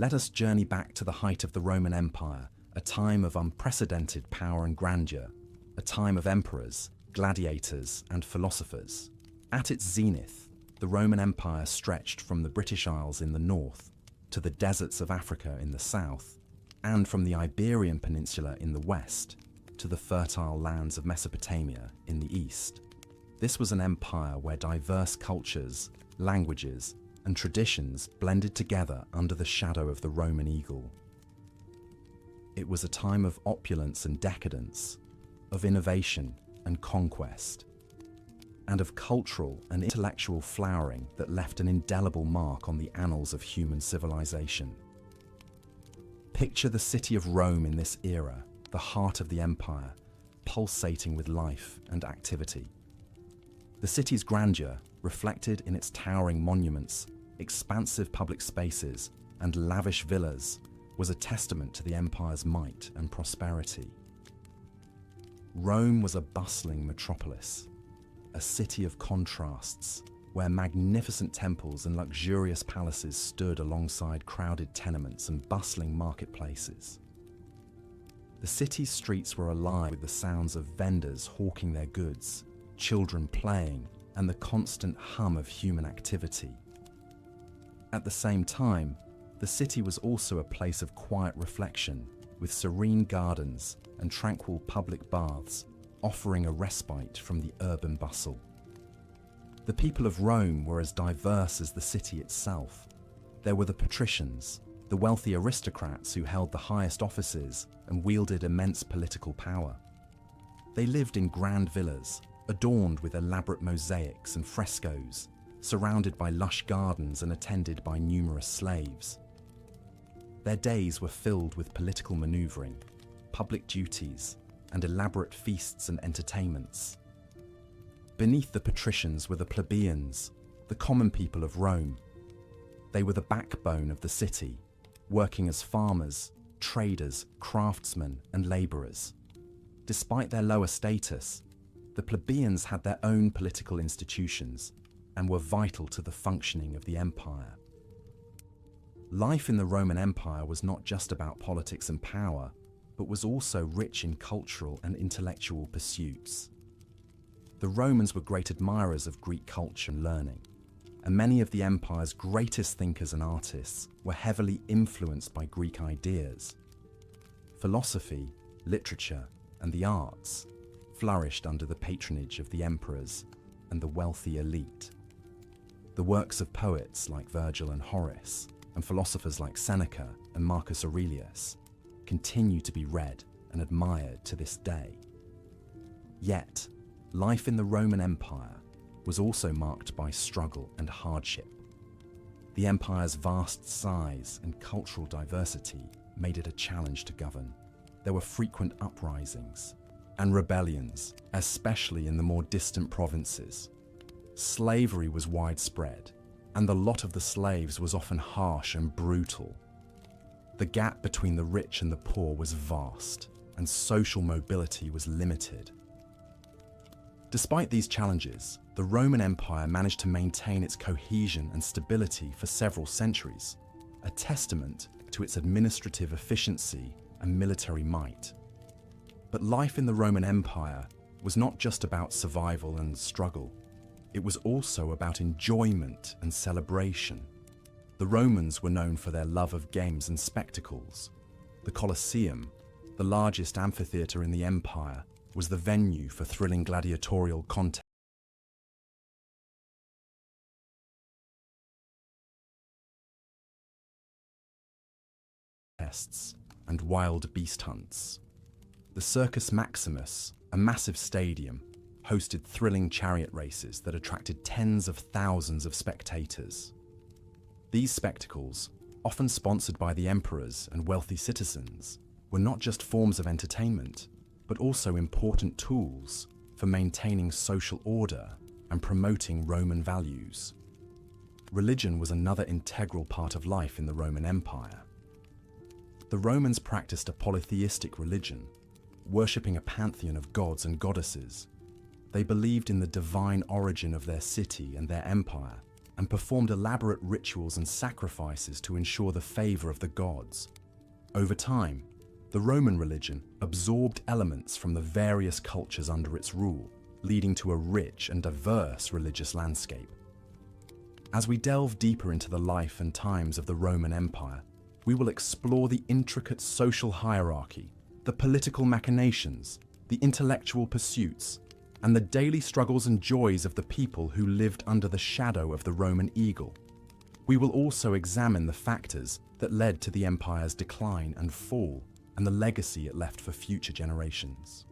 Let us journey back to the height of the Roman Empire, a time of unprecedented power and grandeur, a time of emperors, gladiators, and philosophers. At its zenith, the Roman Empire stretched from the British Isles in the north to the deserts of Africa in the south, and from the Iberian Peninsula in the west to the fertile lands of Mesopotamia in the east. This was an empire where diverse cultures, languages, and traditions blended together under the shadow of the Roman eagle. It was a time of opulence and decadence, of innovation and conquest, and of cultural and intellectual flowering that left an indelible mark on the annals of human civilization. Picture the city of Rome in this era, the heart of the empire, pulsating with life and activity. The city's grandeur, reflected in its towering monuments, expansive public spaces, and lavish villas, was a testament to the empire's might and prosperity. Rome was a bustling metropolis, a city of contrasts, where magnificent temples and luxurious palaces stood alongside crowded tenements and bustling marketplaces. The city's streets were alive with the sounds of vendors hawking their goods, children playing, and the constant hum of human activity. At the same time, the city was also a place of quiet reflection, with serene gardens and tranquil public baths offering a respite from the urban bustle. The people of Rome were as diverse as the city itself. There were the patricians, the wealthy aristocrats who held the highest offices and wielded immense political power. They lived in grand villas, adorned with elaborate mosaics and frescoes, surrounded by lush gardens and attended by numerous slaves. Their days were filled with political maneuvering, public duties, and elaborate feasts and entertainments. Beneath the patricians were the plebeians, the common people of Rome. They were the backbone of the city, working as farmers, traders, craftsmen, and laborers. Despite their lower status, the plebeians had their own political institutions and were vital to the functioning of the empire. Life in the Roman Empire was not just about politics and power, but was also rich in cultural and intellectual pursuits. The Romans were great admirers of Greek culture and learning, and many of the empire's greatest thinkers and artists were heavily influenced by Greek ideas. Philosophy, literature, and the arts flourished under the patronage of the emperors and the wealthy elite. The works of poets like Virgil and Horace, and philosophers like Seneca and Marcus Aurelius, continue to be read and admired to this day. Yet, life in the Roman Empire was also marked by struggle and hardship. The empire's vast size and cultural diversity made it a challenge to govern. There were frequent uprisings and rebellions, especially in the more distant provinces. Slavery was widespread, and the lot of the slaves was often harsh and brutal. The gap between the rich and the poor was vast, and social mobility was limited. Despite these challenges, the Roman Empire managed to maintain its cohesion and stability for several centuries, a testament to its administrative efficiency and military might. But life in the Roman Empire was not just about survival and struggle. It was also about enjoyment and celebration. The Romans were known for their love of games and spectacles. The Colosseum, the largest amphitheatre in the empire, was the venue for thrilling gladiatorial contests and wild beast hunts. The Circus Maximus, a massive stadium, hosted thrilling chariot races that attracted tens of thousands of spectators. These spectacles, often sponsored by the emperors and wealthy citizens, were not just forms of entertainment, but also important tools for maintaining social order and promoting Roman values. Religion was another integral part of life in the Roman Empire. The Romans practiced a polytheistic religion, worshipping a pantheon of gods and goddesses. They believed in the divine origin of their city and their empire, and performed elaborate rituals and sacrifices to ensure the favor of the gods. Over time, the Roman religion absorbed elements from the various cultures under its rule, leading to a rich and diverse religious landscape. As we delve deeper into the life and times of the Roman Empire, we will explore the intricate social hierarchy, the political machinations, the intellectual pursuits, and the daily struggles and joys of the people who lived under the shadow of the Roman eagle. We will also examine the factors that led to the empire's decline and fall, and the legacy it left for future generations.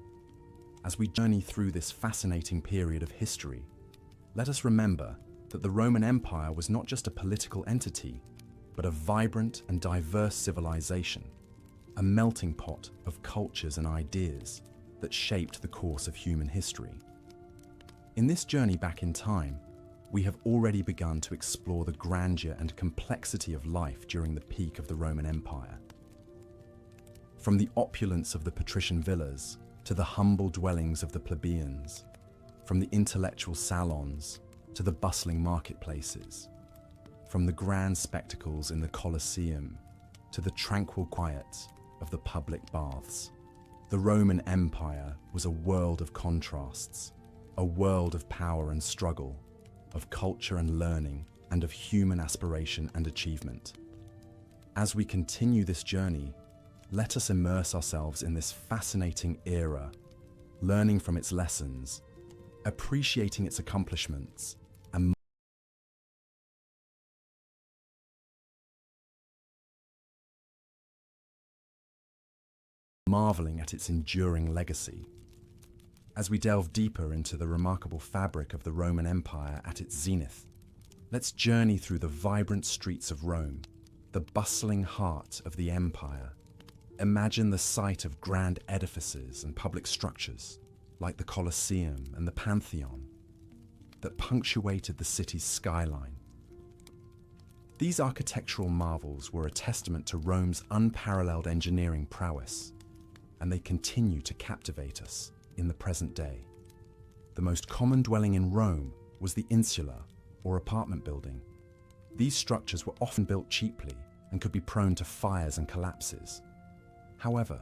As we journey through this fascinating period of history, let us remember that the Roman Empire was not just a political entity, but a vibrant and diverse civilization, a melting pot of cultures and ideas that shaped the course of human history. In this journey back in time, we have already begun to explore the grandeur and complexity of life during the peak of the Roman Empire. From the opulence of the patrician villas to the humble dwellings of the plebeians, from the intellectual salons to the bustling marketplaces, from the grand spectacles in the Colosseum to the tranquil quiet of the public baths, the Roman Empire was a world of contrasts, a world of power and struggle, of culture and learning, and of human aspiration and achievement. As we continue this journey, let us immerse ourselves in this fascinating era, learning from its lessons, appreciating its accomplishments, and marveling at its enduring legacy. As we delve deeper into the remarkable fabric of the Roman Empire at its zenith, let's journey through the vibrant streets of Rome, the bustling heart of the empire. Imagine the sight of grand edifices and public structures, like the Colosseum and the Pantheon, that punctuated the city's skyline. These architectural marvels were a testament to Rome's unparalleled engineering prowess, and they continue to captivate us in the present day. The most common dwelling in Rome was the insula, or apartment building. These structures were often built cheaply and could be prone to fires and collapses. However,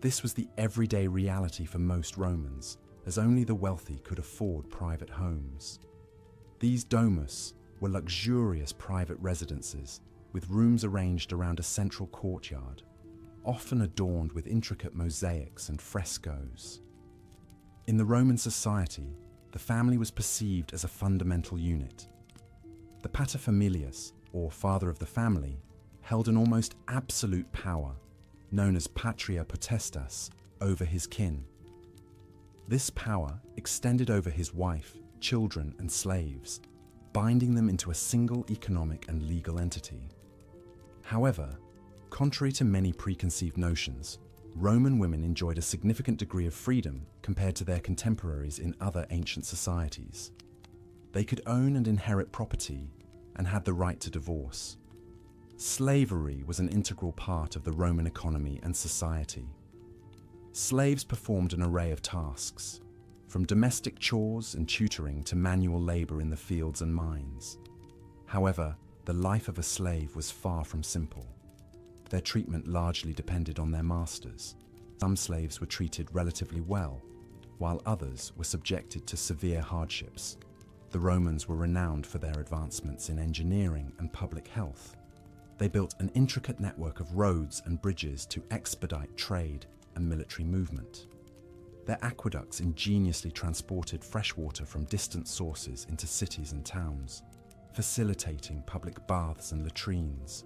this was the everyday reality for most Romans, as only the wealthy could afford private homes. These domus were luxurious private residences with rooms arranged around a central courtyard, often adorned with intricate mosaics and frescoes. In the Roman society, the family was perceived as a fundamental unit. The paterfamilias, or father of the family, held an almost absolute power, known as patria potestas, over his kin. This power extended over his wife, children, and slaves, binding them into a single economic and legal entity. However, contrary to many preconceived notions, Roman women enjoyed a significant degree of freedom compared to their contemporaries in other ancient societies. They could own and inherit property and had the right to divorce. Slavery was an integral part of the Roman economy and society. Slaves performed an array of tasks, from domestic chores and tutoring to manual labor in the fields and mines. However, the life of a slave was far from simple. Their treatment largely depended on their masters. Some slaves were treated relatively well, while others were subjected to severe hardships. The Romans were renowned for their advancements in engineering and public health. They built an intricate network of roads and bridges to expedite trade and military movement. Their aqueducts ingeniously transported fresh water from distant sources into cities and towns, facilitating public baths and latrines,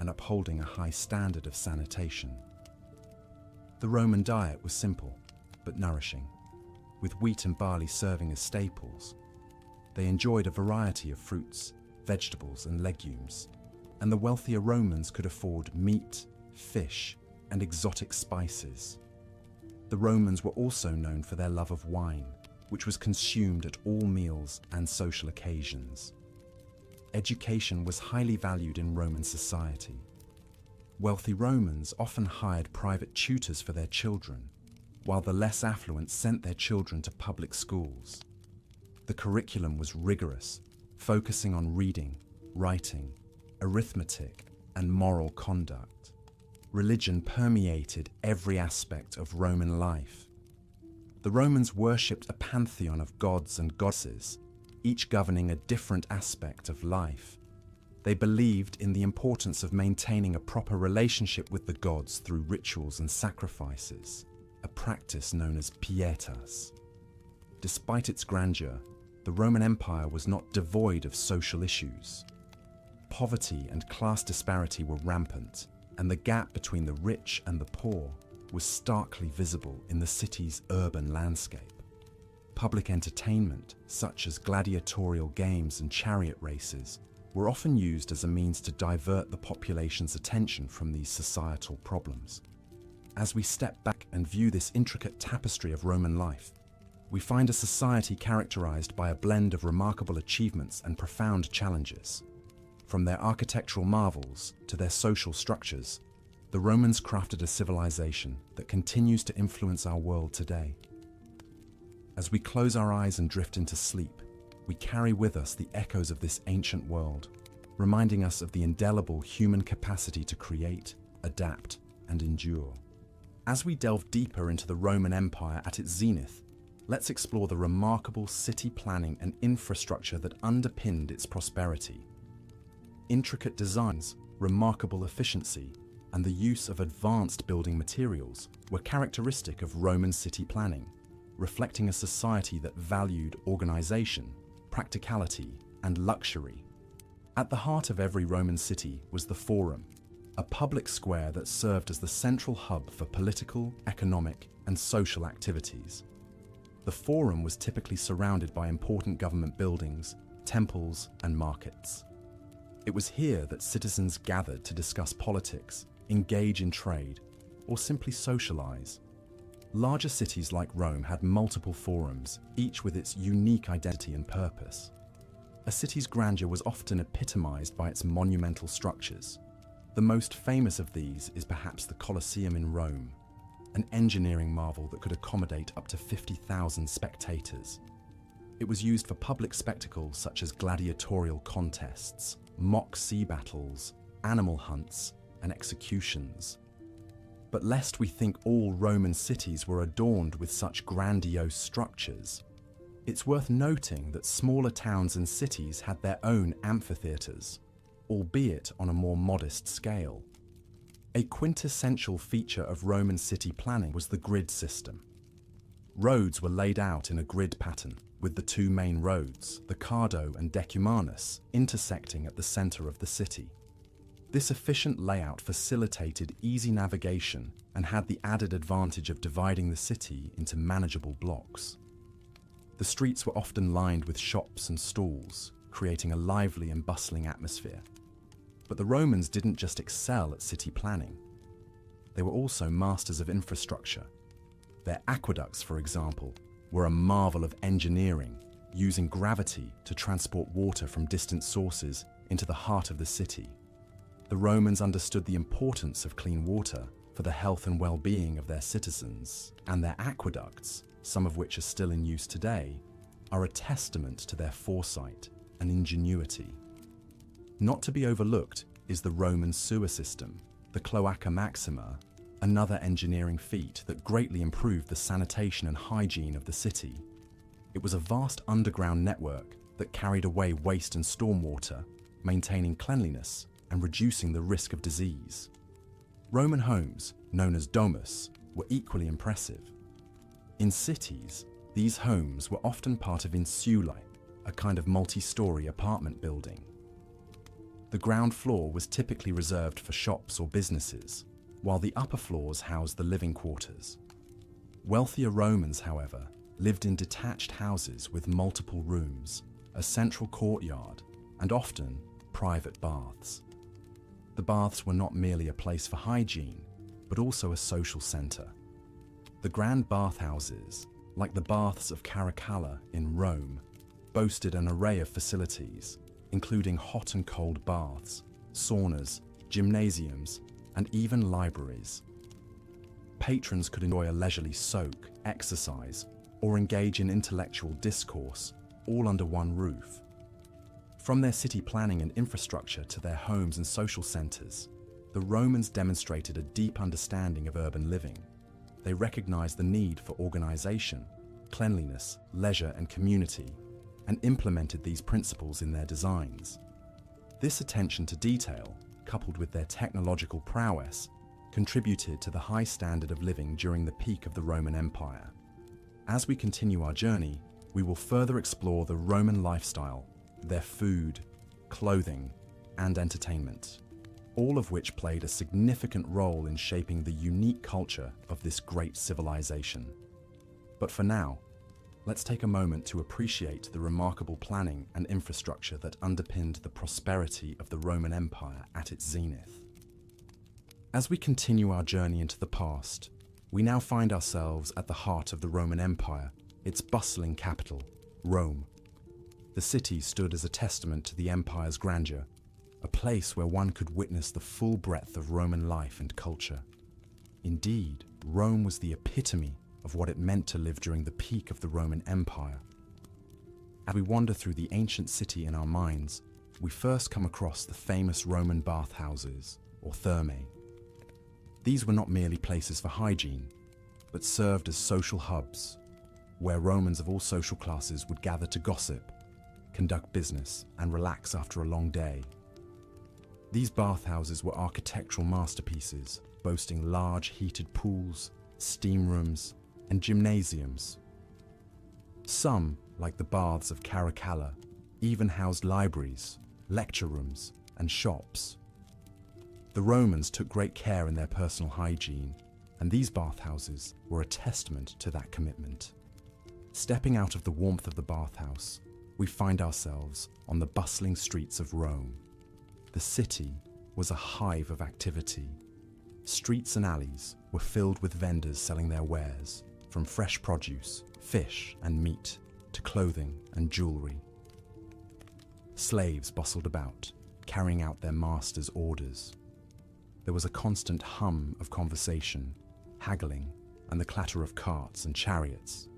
and upholding a high standard of sanitation. The Roman diet was simple, but nourishing, with wheat and barley serving as staples. They enjoyed a variety of fruits, vegetables, and legumes, and the wealthier Romans could afford meat, fish, and exotic spices. The Romans were also known for their love of wine, which was consumed at all meals and social occasions. Education was highly valued in Roman society. Wealthy Romans often hired private tutors for their children, while the less affluent sent their children to public schools. The curriculum was rigorous, focusing on reading, writing, arithmetic, and moral conduct. Religion permeated every aspect of Roman life. The Romans worshipped a pantheon of gods and goddesses, each governing a different aspect of life. They believed in the importance of maintaining a proper relationship with the gods through rituals and sacrifices, a practice known as pietas. Despite its grandeur, the Roman Empire was not devoid of social issues. Poverty and class disparity were rampant, and the gap between the rich and the poor was starkly visible in the city's urban landscape. Public entertainment, such as gladiatorial games and chariot races, were often used as a means to divert the population's attention from these societal problems. As we step back and view this intricate tapestry of Roman life, we find a society characterized by a blend of remarkable achievements and profound challenges. From their architectural marvels to their social structures, the Romans crafted a civilization that continues to influence our world today. As we close our eyes and drift into sleep, we carry with us the echoes of this ancient world, reminding us of the indelible human capacity to create, adapt, and endure. As we delve deeper into the Roman Empire at its zenith, let's explore the remarkable city planning and infrastructure that underpinned its prosperity. Intricate designs, remarkable efficiency, and the use of advanced building materials were characteristic of Roman city planning, reflecting a society that valued organization, practicality, and luxury. At the heart of every Roman city was the Forum, a public square that served as the central hub for political, economic, and social activities. The Forum was typically surrounded by important government buildings, temples, and markets. It was here that citizens gathered to discuss politics, engage in trade, or simply socialize. Larger cities like Rome had multiple forums, each with its unique identity and purpose. A city's grandeur was often epitomized by its monumental structures. The most famous of these is perhaps the Colosseum in Rome, an engineering marvel that could accommodate up to 50,000 spectators. It was used for public spectacles such as gladiatorial contests, mock sea battles, animal hunts, and executions. But lest we think all Roman cities were adorned with such grandiose structures, it's worth noting that smaller towns and cities had their own amphitheatres, albeit on a more modest scale. A quintessential feature of Roman city planning was the grid system. Roads were laid out in a grid pattern, with the two main roads, the Cardo and Decumanus, intersecting at the centre of the city. This efficient layout facilitated easy navigation and had the added advantage of dividing the city into manageable blocks. The streets were often lined with shops and stalls, creating a lively and bustling atmosphere. But the Romans didn't just excel at city planning. They were also masters of infrastructure. Their aqueducts, for example, were a marvel of engineering, using gravity to transport water from distant sources into the heart of the city. The Romans understood the importance of clean water for the health and well-being of their citizens, and their aqueducts, some of which are still in use today, are a testament to their foresight and ingenuity. Not to be overlooked is the Roman sewer system, the Cloaca Maxima, another engineering feat that greatly improved the sanitation and hygiene of the city. It was a vast underground network that carried away waste and stormwater, maintaining cleanliness and reducing the risk of disease. Roman homes, known as domus, were equally impressive. In cities, these homes were often part of insulae, a kind of multi-story apartment building. The ground floor was typically reserved for shops or businesses, while the upper floors housed the living quarters. Wealthier Romans, however, lived in detached houses with multiple rooms, a central courtyard, and often private baths. The baths were not merely a place for hygiene, but also a social centre. The grand bathhouses, like the baths of Caracalla in Rome, boasted an array of facilities, including hot and cold baths, saunas, gymnasiums, and even libraries. Patrons could enjoy a leisurely soak, exercise, or engage in intellectual discourse, all under one roof. From their city planning and infrastructure to their homes and social centers, the Romans demonstrated a deep understanding of urban living. They recognized the need for organization, cleanliness, leisure, and community, and implemented these principles in their designs. This attention to detail, coupled with their technological prowess, contributed to the high standard of living during the peak of the Roman Empire. As we continue our journey, we will further explore the Roman lifestyle, their food, clothing, and entertainment, all of which played a significant role in shaping the unique culture of this great civilization. But for now, let's take a moment to appreciate the remarkable planning and infrastructure that underpinned the prosperity of the Roman Empire at its zenith. As we continue our journey into the past, we now find ourselves at the heart of the Roman Empire, its bustling capital, Rome. The city stood as a testament to the empire's grandeur, a place where one could witness the full breadth of Roman life and culture. Indeed, Rome was the epitome of what it meant to live during the peak of the Roman Empire. As we wander through the ancient city in our minds, we first come across the famous Roman bathhouses, or thermae. These were not merely places for hygiene, but served as social hubs, where Romans of all social classes would gather to gossip, conduct business, and relax after a long day. These bathhouses were architectural masterpieces, boasting large heated pools, steam rooms, and gymnasiums. Some, like the baths of Caracalla, even housed libraries, lecture rooms, and shops. The Romans took great care in their personal hygiene, and these bathhouses were a testament to that commitment. Stepping out of the warmth of the bathhouse, we find ourselves on the bustling streets of Rome. The city was a hive of activity. Streets and alleys were filled with vendors selling their wares, from fresh produce, fish, and meat, to clothing and jewelry. Slaves bustled about, carrying out their masters' orders. There was a constant hum of conversation, haggling, and the clatter of carts and chariots.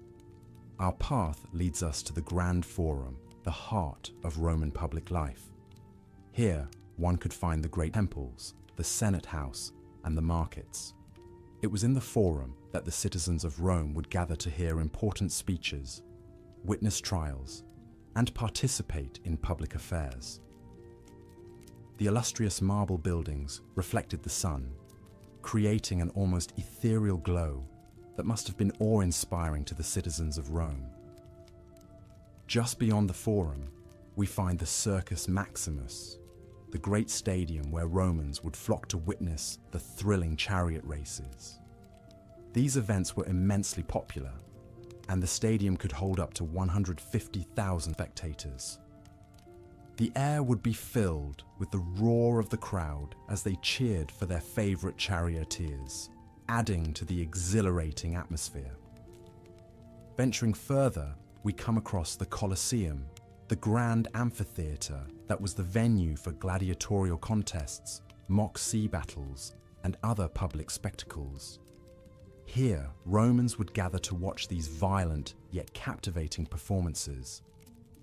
Our path leads us to the Grand Forum, the heart of Roman public life. Here, one could find the great temples, the Senate House, and the markets. It was in the Forum that the citizens of Rome would gather to hear important speeches, witness trials, and participate in public affairs. The illustrious marble buildings reflected the sun, creating an almost ethereal glow that must have been awe-inspiring to the citizens of Rome. Just beyond the Forum, we find the Circus Maximus, the great stadium where Romans would flock to witness the thrilling chariot races. These events were immensely popular, and the stadium could hold up to 150,000 spectators. The air would be filled with the roar of the crowd as they cheered for their favorite charioteers, adding to the exhilarating atmosphere. Venturing further, we come across the Colosseum, the grand amphitheatre that was the venue for gladiatorial contests, mock sea battles, and other public spectacles. Here, Romans would gather to watch these violent yet captivating performances.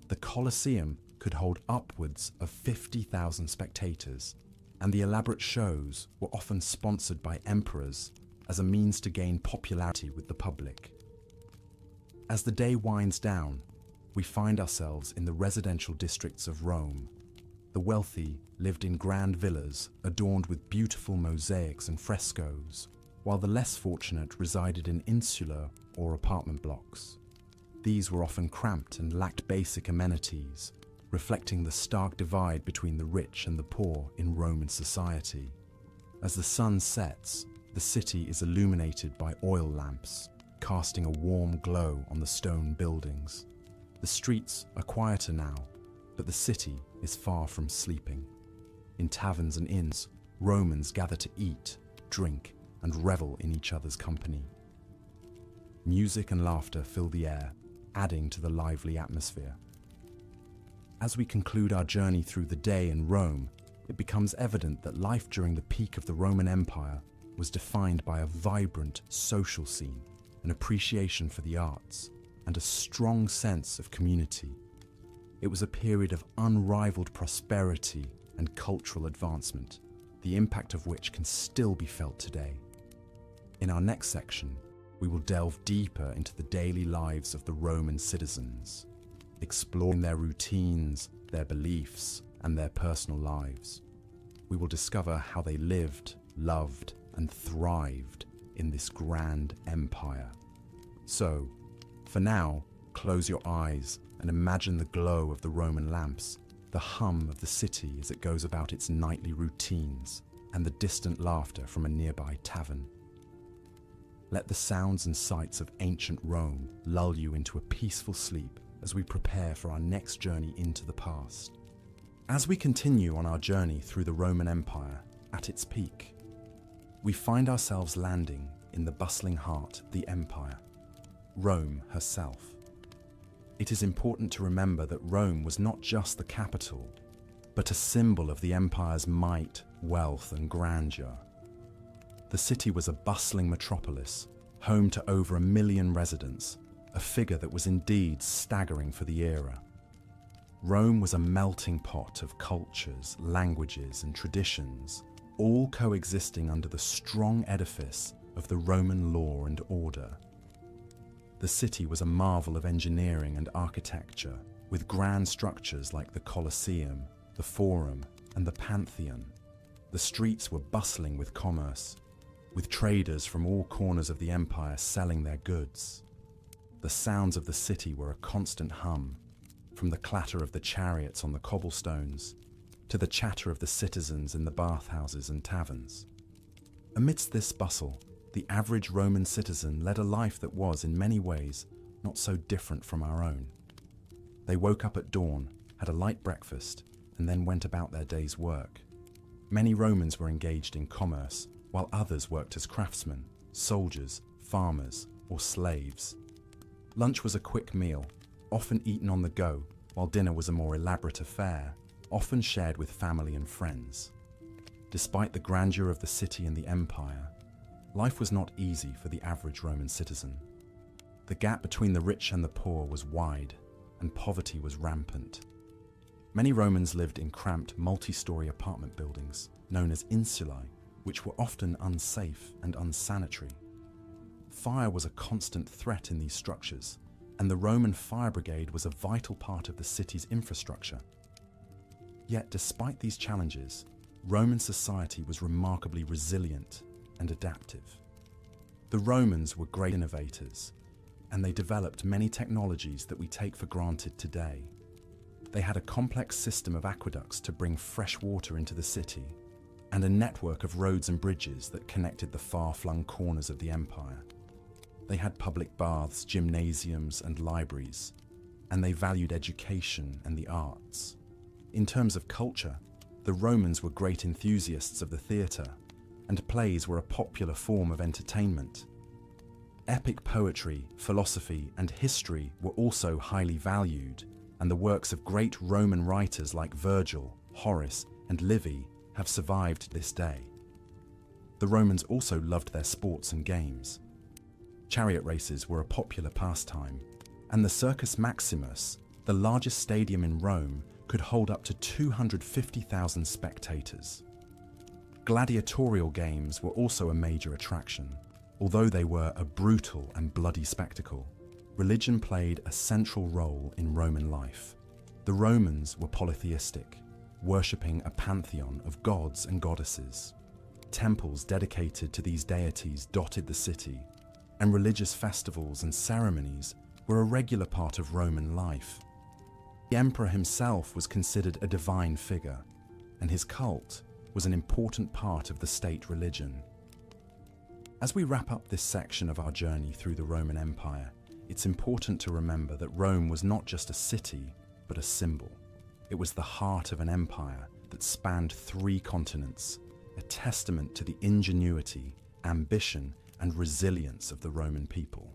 The Colosseum could hold upwards of 50,000 spectators, and the elaborate shows were often sponsored by emperors as a means to gain popularity with the public. As the day winds down, we find ourselves in the residential districts of Rome. The wealthy lived in grand villas adorned with beautiful mosaics and frescoes, while the less fortunate resided in insular or apartment blocks. These were often cramped and lacked basic amenities, reflecting the stark divide between the rich and the poor in Roman society. As the sun sets, the city is illuminated by oil lamps, casting a warm glow on the stone buildings. The streets are quieter now, but the city is far from sleeping. In taverns and inns, Romans gather to eat, drink, and revel in each other's company. Music and laughter fill the air, adding to the lively atmosphere. As we conclude our journey through the day in Rome, it becomes evident that life during the peak of the Roman Empire was defined by a vibrant social scene, an appreciation for the arts, and a strong sense of community. It was a period of unrivaled prosperity and cultural advancement, the impact of which can still be felt today. In our next section, we will delve deeper into the daily lives of the Roman citizens, exploring their routines, their beliefs, and their personal lives. We will discover how they lived, loved, and thrived in this grand empire. So, for now, close your eyes and imagine the glow of the Roman lamps, the hum of the city as it goes about its nightly routines, and the distant laughter from a nearby tavern. Let the sounds and sights of ancient Rome lull you into a peaceful sleep as we prepare for our next journey into the past. As we continue on our journey through the Roman Empire at its peak, we find ourselves landing in the bustling heart of the empire, Rome herself. It is important to remember that Rome was not just the capital, but a symbol of the empire's might, wealth, and grandeur. The city was a bustling metropolis, home to over 1 million residents, a figure that was indeed staggering for the era. Rome was a melting pot of cultures, languages, and traditions, all coexisting under the strong edifice of the Roman law and order. The city was a marvel of engineering and architecture, with grand structures like the Colosseum, the Forum, and the Pantheon. The streets were bustling with commerce, with traders from all corners of the empire selling their goods. The sounds of the city were a constant hum, from the clatter of the chariots on the cobblestones to the chatter of the citizens in the bathhouses and taverns. Amidst this bustle, the average Roman citizen led a life that was, in many ways, not so different from our own. They woke up at dawn, had a light breakfast, and then went about their day's work. Many Romans were engaged in commerce, while others worked as craftsmen, soldiers, farmers, or slaves. Lunch was a quick meal, often eaten on the go, while dinner was a more elaborate affair, often shared with family and friends. Despite the grandeur of the city and the empire, life was not easy for the average Roman citizen. The gap between the rich and the poor was wide, and poverty was rampant. Many Romans lived in cramped, multi-story apartment buildings, known as insulae, which were often unsafe and unsanitary. Fire was a constant threat in these structures, and the Roman fire brigade was a vital part of the city's infrastructure. Yet, despite these challenges, Roman society was remarkably resilient and adaptive. The Romans were great innovators, and they developed many technologies that we take for granted today. They had a complex system of aqueducts to bring fresh water into the city, and a network of roads and bridges that connected the far-flung corners of the empire. They had public baths, gymnasiums, and libraries, and they valued education and the arts. In terms of culture, the Romans were great enthusiasts of the theatre, and plays were a popular form of entertainment. Epic poetry, philosophy, and history were also highly valued, and the works of great Roman writers like Virgil, Horace, and Livy have survived to this day. The Romans also loved their sports and games. Chariot races were a popular pastime, and the Circus Maximus, the largest stadium in Rome, could hold up to 250,000 spectators. Gladiatorial games were also a major attraction. Although they were a brutal and bloody spectacle, religion played a central role in Roman life. The Romans were polytheistic, worshipping a pantheon of gods and goddesses. Temples dedicated to these deities dotted the city, and religious festivals and ceremonies were a regular part of Roman life. The emperor himself was considered a divine figure, and his cult was an important part of the state religion. As we wrap up this section of our journey through the Roman Empire, it's important to remember that Rome was not just a city, but a symbol. It was the heart of an empire that spanned 3 continents, a testament to the ingenuity, ambition, and resilience of the Roman people.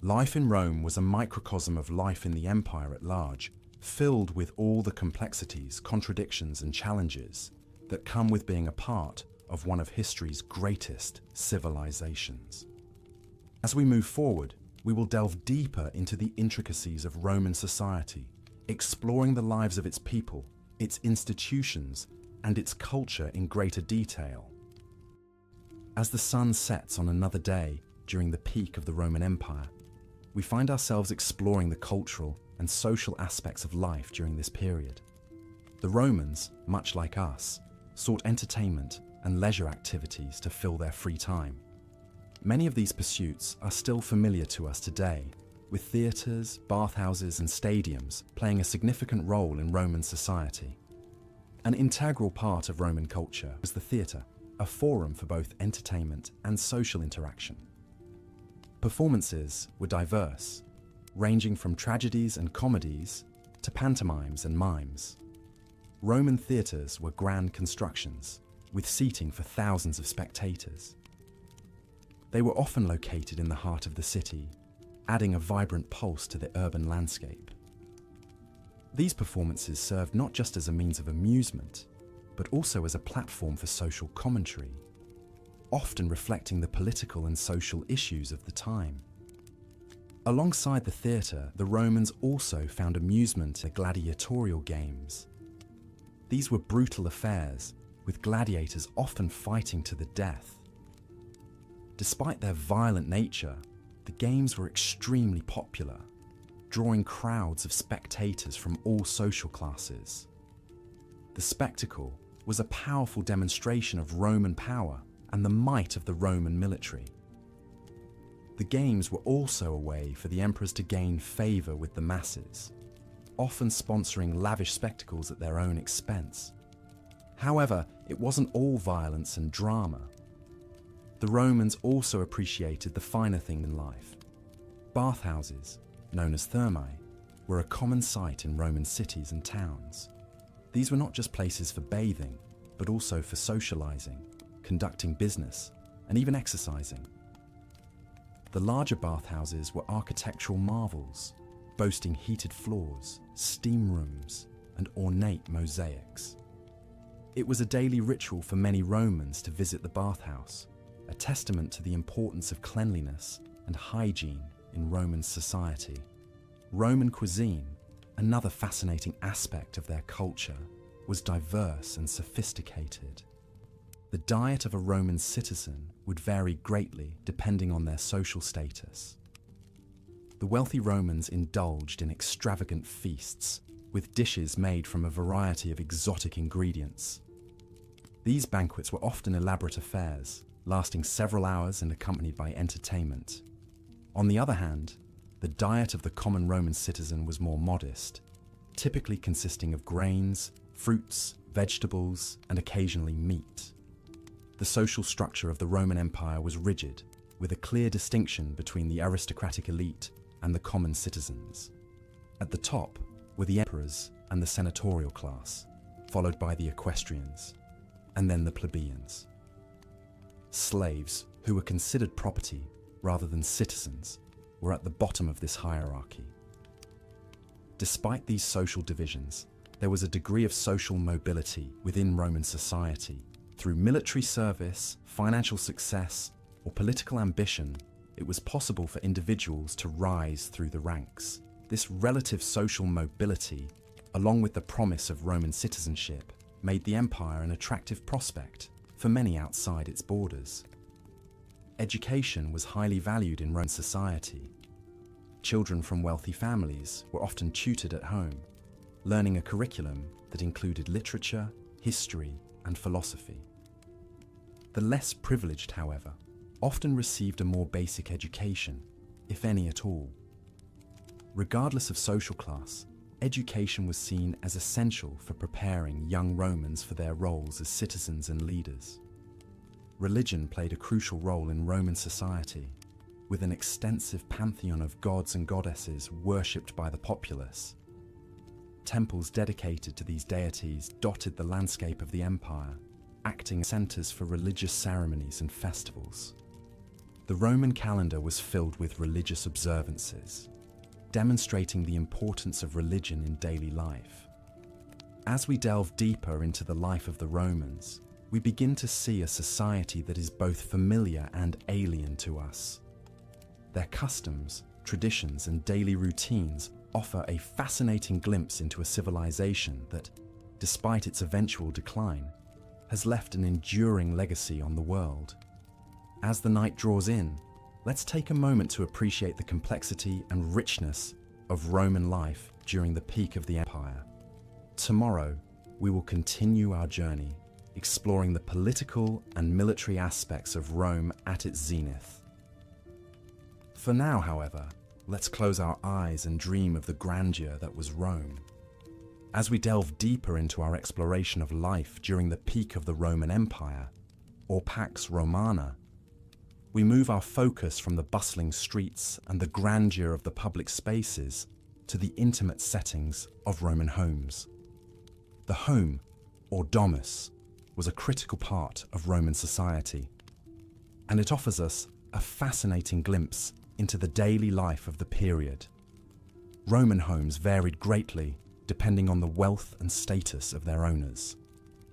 Life in Rome was a microcosm of life in the empire at large, filled with all the complexities, contradictions, and challenges that come with being a part of one of history's greatest civilizations. As we move forward, we will delve deeper into the intricacies of Roman society, exploring the lives of its people, its institutions, and its culture in greater detail. As the sun sets on another day during the peak of the Roman Empire, we find ourselves exploring the cultural and social aspects of life during this period. The Romans, much like us, sought entertainment and leisure activities to fill their free time. Many of these pursuits are still familiar to us today, with theatres, bathhouses, and stadiums playing a significant role in Roman society. An integral part of Roman culture was the theatre, a forum for both entertainment and social interaction. Performances were diverse, ranging from tragedies and comedies to pantomimes and mimes. Roman theatres were grand constructions, with seating for thousands of spectators. They were often located in the heart of the city, adding a vibrant pulse to the urban landscape. These performances served not just as a means of amusement, but also as a platform for social commentary, often reflecting the political and social issues of the time. Alongside the theatre, the Romans also found amusement in gladiatorial games. These were brutal affairs, with gladiators often fighting to the death. Despite their violent nature, the games were extremely popular, drawing crowds of spectators from all social classes. The spectacle was a powerful demonstration of Roman power and the might of the Roman military. The games were also a way for the emperors to gain favour with the masses, often sponsoring lavish spectacles at their own expense. However, it wasn't all violence and drama. The Romans also appreciated the finer thing in life. Bathhouses, known as thermae, were a common sight in Roman cities and towns. These were not just places for bathing, but also for socializing, conducting business, and even exercising. The larger bathhouses were architectural marvels, boasting heated floors, steam rooms, and ornate mosaics. It was a daily ritual for many Romans to visit the bathhouse, a testament to the importance of cleanliness and hygiene in Roman society. Roman cuisine, another fascinating aspect of their culture, was diverse and sophisticated. The diet of a Roman citizen would vary greatly depending on their social status. The wealthy Romans indulged in extravagant feasts, with dishes made from a variety of exotic ingredients. These banquets were often elaborate affairs, lasting several hours and accompanied by entertainment. On the other hand, the diet of the common Roman citizen was more modest, typically consisting of grains, fruits, vegetables, and occasionally meat. The social structure of the Roman Empire was rigid, with a clear distinction between the aristocratic elite and the common citizens. At the top were the emperors and the senatorial class, followed by the equestrians, and then the plebeians. Slaves, who were considered property rather than citizens, were at the bottom of this hierarchy. Despite these social divisions, there was a degree of social mobility within Roman society. Through military service, financial success, or political ambition, it was possible for individuals to rise through the ranks. This relative social mobility, along with the promise of Roman citizenship, made the empire an attractive prospect for many outside its borders. Education was highly valued in Roman society. Children from wealthy families were often tutored at home, learning a curriculum that included literature, history, and philosophy. The less privileged, however, often received a more basic education, if any at all. Regardless of social class, education was seen as essential for preparing young Romans for their roles as citizens and leaders. Religion played a crucial role in Roman society, with an extensive pantheon of gods and goddesses worshipped by the populace. Temples dedicated to these deities dotted the landscape of the empire, acting as centers for religious ceremonies and festivals. The Roman calendar was filled with religious observances, demonstrating the importance of religion in daily life. As we delve deeper into the life of the Romans, we begin to see a society that is both familiar and alien to us. Their customs, traditions, and daily routines offer a fascinating glimpse into a civilization that, despite its eventual decline, has left an enduring legacy on the world. As the night draws in, let's take a moment to appreciate the complexity and richness of Roman life during the peak of the empire. Tomorrow, we will continue our journey, exploring the political and military aspects of Rome at its zenith. For now, however, let's close our eyes and dream of the grandeur that was Rome. As we delve deeper into our exploration of life during the peak of the Roman Empire, or Pax Romana, we move our focus from the bustling streets and the grandeur of the public spaces to the intimate settings of Roman homes. The home, or domus, was a critical part of Roman society, and it offers us a fascinating glimpse into the daily life of the period. Roman homes varied greatly depending on the wealth and status of their owners.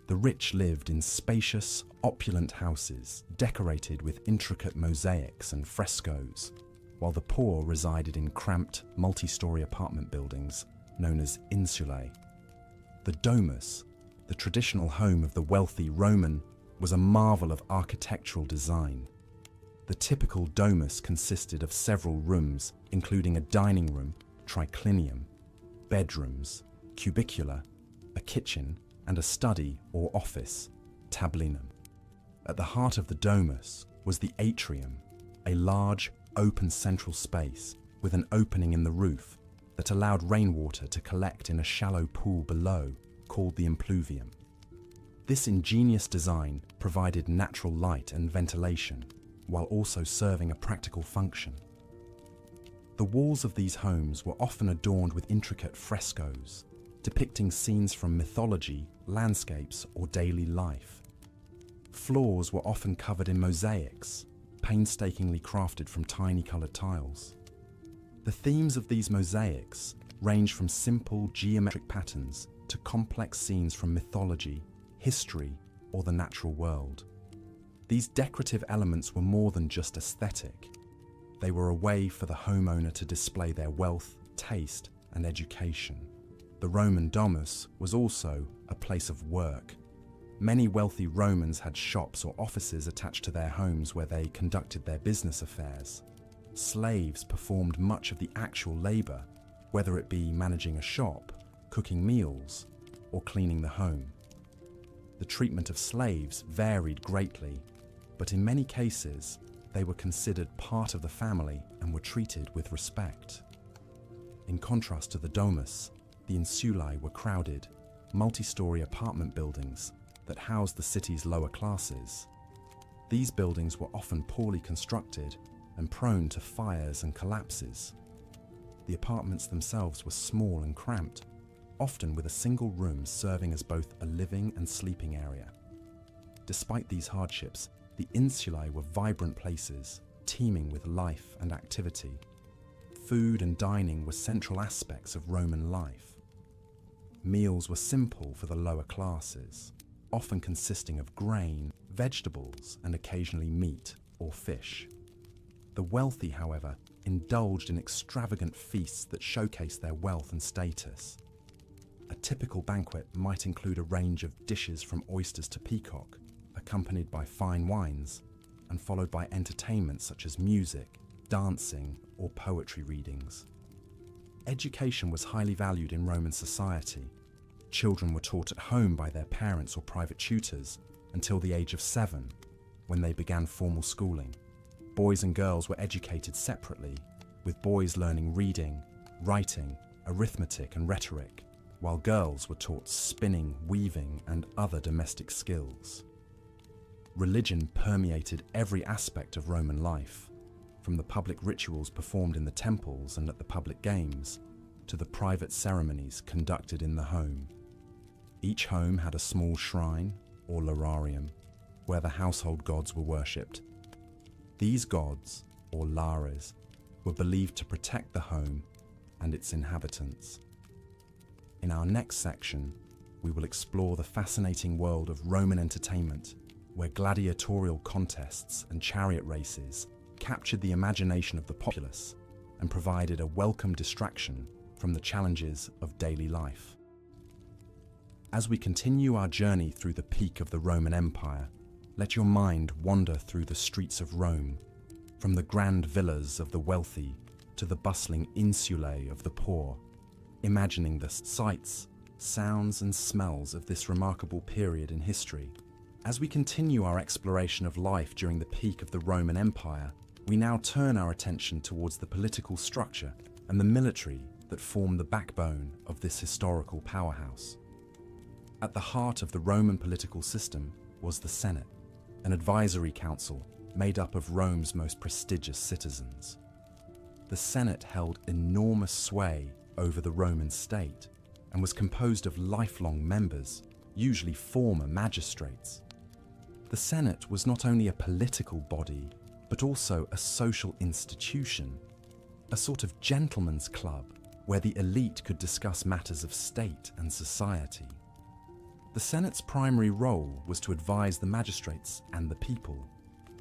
The rich lived in spacious, opulent houses decorated with intricate mosaics and frescoes, while the poor resided in cramped, multi-story apartment buildings known as insulae. The domus, the traditional home of the wealthy Roman, was a marvel of architectural design. The typical domus consisted of several rooms, including a dining room, triclinium, bedrooms, cubicula, a kitchen, and a study or office, tablinum. At the heart of the domus was the atrium, a large, open central space with an opening in the roof that allowed rainwater to collect in a shallow pool below, called the impluvium. This ingenious design provided natural light and ventilation, while also serving a practical function. The walls of these homes were often adorned with intricate frescoes, depicting scenes from mythology, landscapes, or daily life. Floors were often covered in mosaics, painstakingly crafted from tiny coloured tiles. The themes of these mosaics range from simple geometric patterns to complex scenes from mythology, history, or the natural world. These decorative elements were more than just aesthetic. They were a way for the homeowner to display their wealth, taste, and education. The Roman domus was also a place of work. Many wealthy Romans had shops or offices attached to their homes where they conducted their business affairs. Slaves performed much of the actual labour, whether it be managing a shop, cooking meals, or cleaning the home. The treatment of slaves varied greatly, but in many cases, they were considered part of the family and were treated with respect. In contrast to the domus, the insulae were crowded, multi-story apartment buildings that housed the city's lower classes. These buildings were often poorly constructed and prone to fires and collapses. The apartments themselves were small and cramped, often with a single room serving as both a living and sleeping area. Despite these hardships, the insulae were vibrant places, teeming with life and activity. Food and dining were central aspects of Roman life. Meals were simple for the lower classes, often consisting of grain, vegetables, and occasionally meat or fish. The wealthy, however, indulged in extravagant feasts that showcased their wealth and status. A typical banquet might include a range of dishes from oysters to peacock, accompanied by fine wines, and followed by entertainments such as music, dancing, or poetry readings. Education was highly valued in Roman society. Children were taught at home by their parents or private tutors until the age of 7, when they began formal schooling. Boys and girls were educated separately, with boys learning reading, writing, arithmetic, and rhetoric, while girls were taught spinning, weaving, and other domestic skills. Religion permeated every aspect of Roman life, from the public rituals performed in the temples and at the public games, to the private ceremonies conducted in the home. Each home had a small shrine, or lararium, where the household gods were worshipped. These gods, or lares, were believed to protect the home and its inhabitants. In our next section, we will explore the fascinating world of Roman entertainment, where gladiatorial contests and chariot races captured the imagination of the populace and provided a welcome distraction from the challenges of daily life. As we continue our journey through the peak of the Roman Empire, let your mind wander through the streets of Rome, from the grand villas of the wealthy to the bustling insulae of the poor, imagining the sights, sounds, and smells of this remarkable period in history. As we continue our exploration of life during the peak of the Roman Empire, we now turn our attention towards the political structure and the military that form the backbone of this historical powerhouse. At the heart of the Roman political system was the Senate, an advisory council made up of Rome's most prestigious citizens. The Senate held enormous sway over the Roman state and was composed of lifelong members, usually former magistrates. The Senate was not only a political body, but also a social institution, a sort of gentleman's club where the elite could discuss matters of state and society. The Senate's primary role was to advise the magistrates and the people,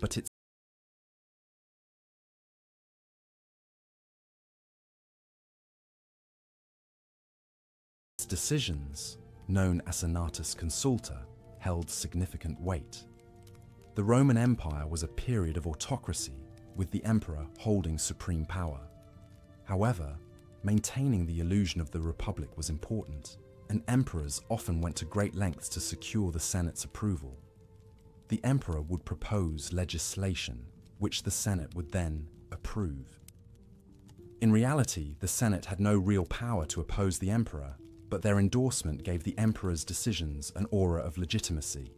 but its decisions, known as senatus consulta, held significant weight. The Roman Empire was a period of autocracy, with the emperor holding supreme power. However, maintaining the illusion of the republic was important, and emperors often went to great lengths to secure the Senate's approval. The emperor would propose legislation, which the Senate would then approve. In reality, the Senate had no real power to oppose the emperor, but their endorsement gave the emperor's decisions an aura of legitimacy.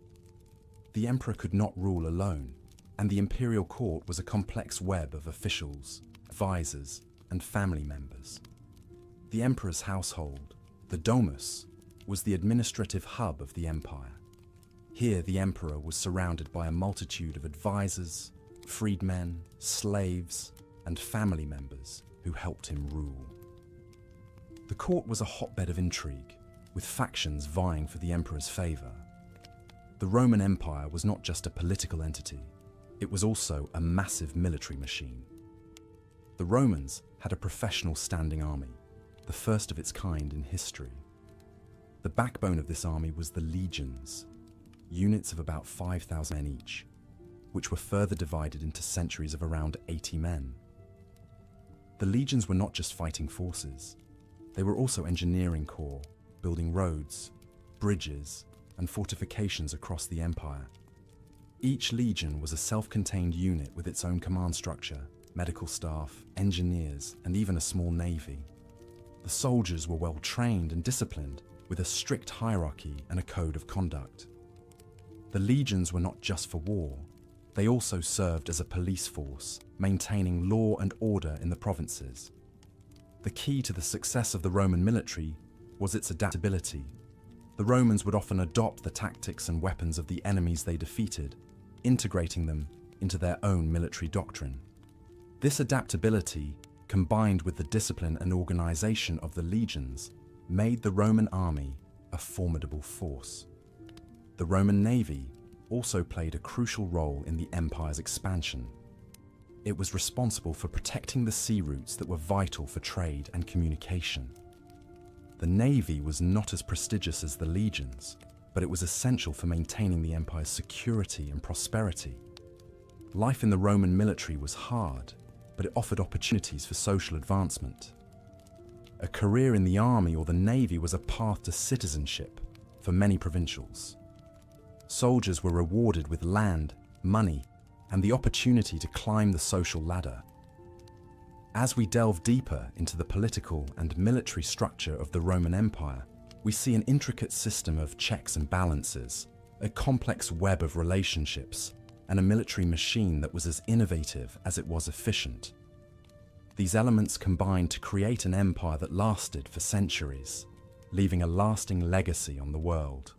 The emperor could not rule alone, and the imperial court was a complex web of officials, advisors, and family members. The emperor's household, the domus, was the administrative hub of the empire. Here the emperor was surrounded by a multitude of advisors, freedmen, slaves, and family members who helped him rule. The court was a hotbed of intrigue, with factions vying for the emperor's favor. The Roman Empire was not just a political entity, it was also a massive military machine. The Romans had a professional standing army, the first of its kind in history. The backbone of this army was the legions, units of about 5,000 men each, which were further divided into centuries of around 80 men. The legions were not just fighting forces, they were also engineering corps, building roads, bridges, and fortifications across the empire. Each legion was a self-contained unit with its own command structure, medical staff, engineers, and even a small navy. The soldiers were well trained and disciplined, with a strict hierarchy and a code of conduct. The legions were not just for war, they also served as a police force, maintaining law and order in the provinces. The key to the success of the Roman military was its adaptability. The Romans would often adopt the tactics and weapons of the enemies they defeated, integrating them into their own military doctrine. This adaptability, combined with the discipline and organization of the legions, made the Roman army a formidable force. The Roman navy also played a crucial role in the empire's expansion. It was responsible for protecting the sea routes that were vital for trade and communication. The navy was not as prestigious as the legions, but it was essential for maintaining the empire's security and prosperity. Life in the Roman military was hard, but it offered opportunities for social advancement. A career in the army or the navy was a path to citizenship for many provincials. Soldiers were rewarded with land, money, and the opportunity to climb the social ladder. As we delve deeper into the political and military structure of the Roman Empire, we see an intricate system of checks and balances, a complex web of relationships, and a military machine that was as innovative as it was efficient. These elements combined to create an empire that lasted for centuries, leaving a lasting legacy on the world.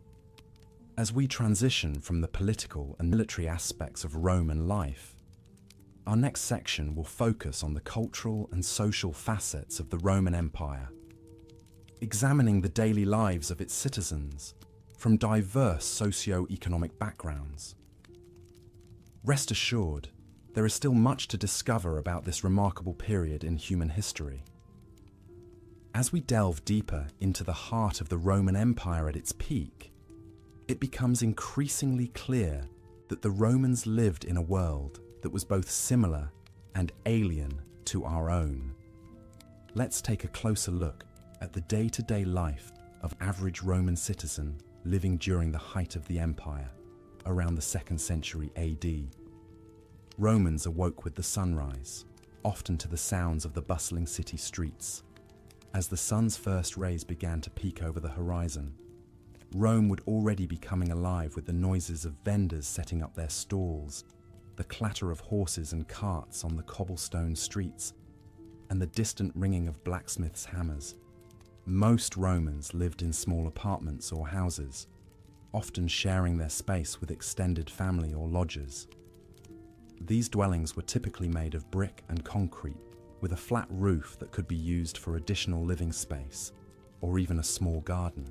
As we transition from the political and military aspects of Roman life, our next section will focus on the cultural and social facets of the Roman Empire, examining the daily lives of its citizens from diverse socio-economic backgrounds. Rest assured, there is still much to discover about this remarkable period in human history. As we delve deeper into the heart of the Roman Empire at its peak, it becomes increasingly clear that the Romans lived in a world that was both similar and alien to our own. Let's take a closer look at the day-to-day life of average Roman citizen living during the height of the empire, around the 2nd century AD. Romans awoke with the sunrise, often to the sounds of the bustling city streets. As the sun's first rays began to peek over the horizon, Rome would already be coming alive with the noises of vendors setting up their stalls, the clatter of horses and carts on the cobblestone streets, and the distant ringing of blacksmiths' hammers. Most Romans lived in small apartments or houses, often sharing their space with extended family or lodgers. These dwellings were typically made of brick and concrete, with a flat roof that could be used for additional living space, or even a small garden.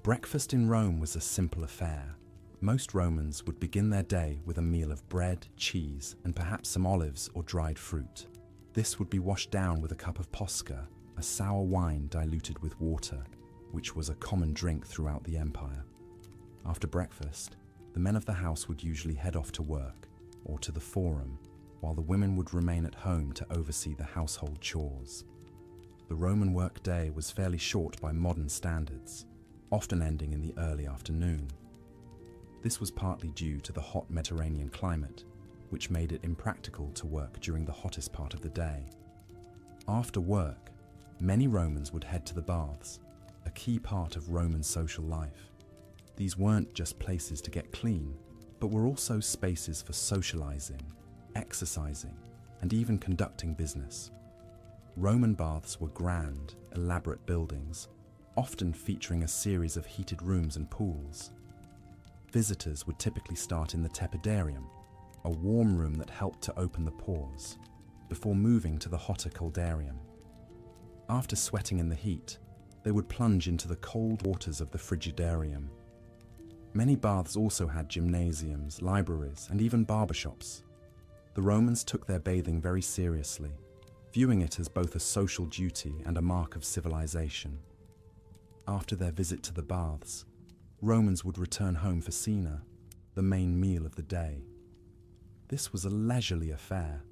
Breakfast in Rome was a simple affair. Most Romans would begin their day with a meal of bread, cheese, and perhaps some olives or dried fruit. This would be washed down with a cup of posca, a sour wine diluted with water, which was a common drink throughout the empire. After breakfast, the men of the house would usually head off to work or to the forum, while the women would remain at home to oversee the household chores. The Roman workday was fairly short by modern standards, often ending in the early afternoon. This was partly due to the hot Mediterranean climate, which made it impractical to work during the hottest part of the day. After work, many Romans would head to the baths, a key part of Roman social life. These weren't just places to get clean, but were also spaces for socializing, exercising, and even conducting business. Roman baths were grand, elaborate buildings, often featuring a series of heated rooms and pools. Visitors would typically start in the tepidarium, a warm room that helped to open the pores, before moving to the hotter coldarium. After sweating in the heat, they would plunge into the cold waters of the frigidarium. Many baths also had gymnasiums, libraries, and even barbershops. The Romans took their bathing very seriously, viewing it as both a social duty and a mark of civilization. After their visit to the baths, Romans would return home for cena, the main meal of the day. This was a leisurely affair,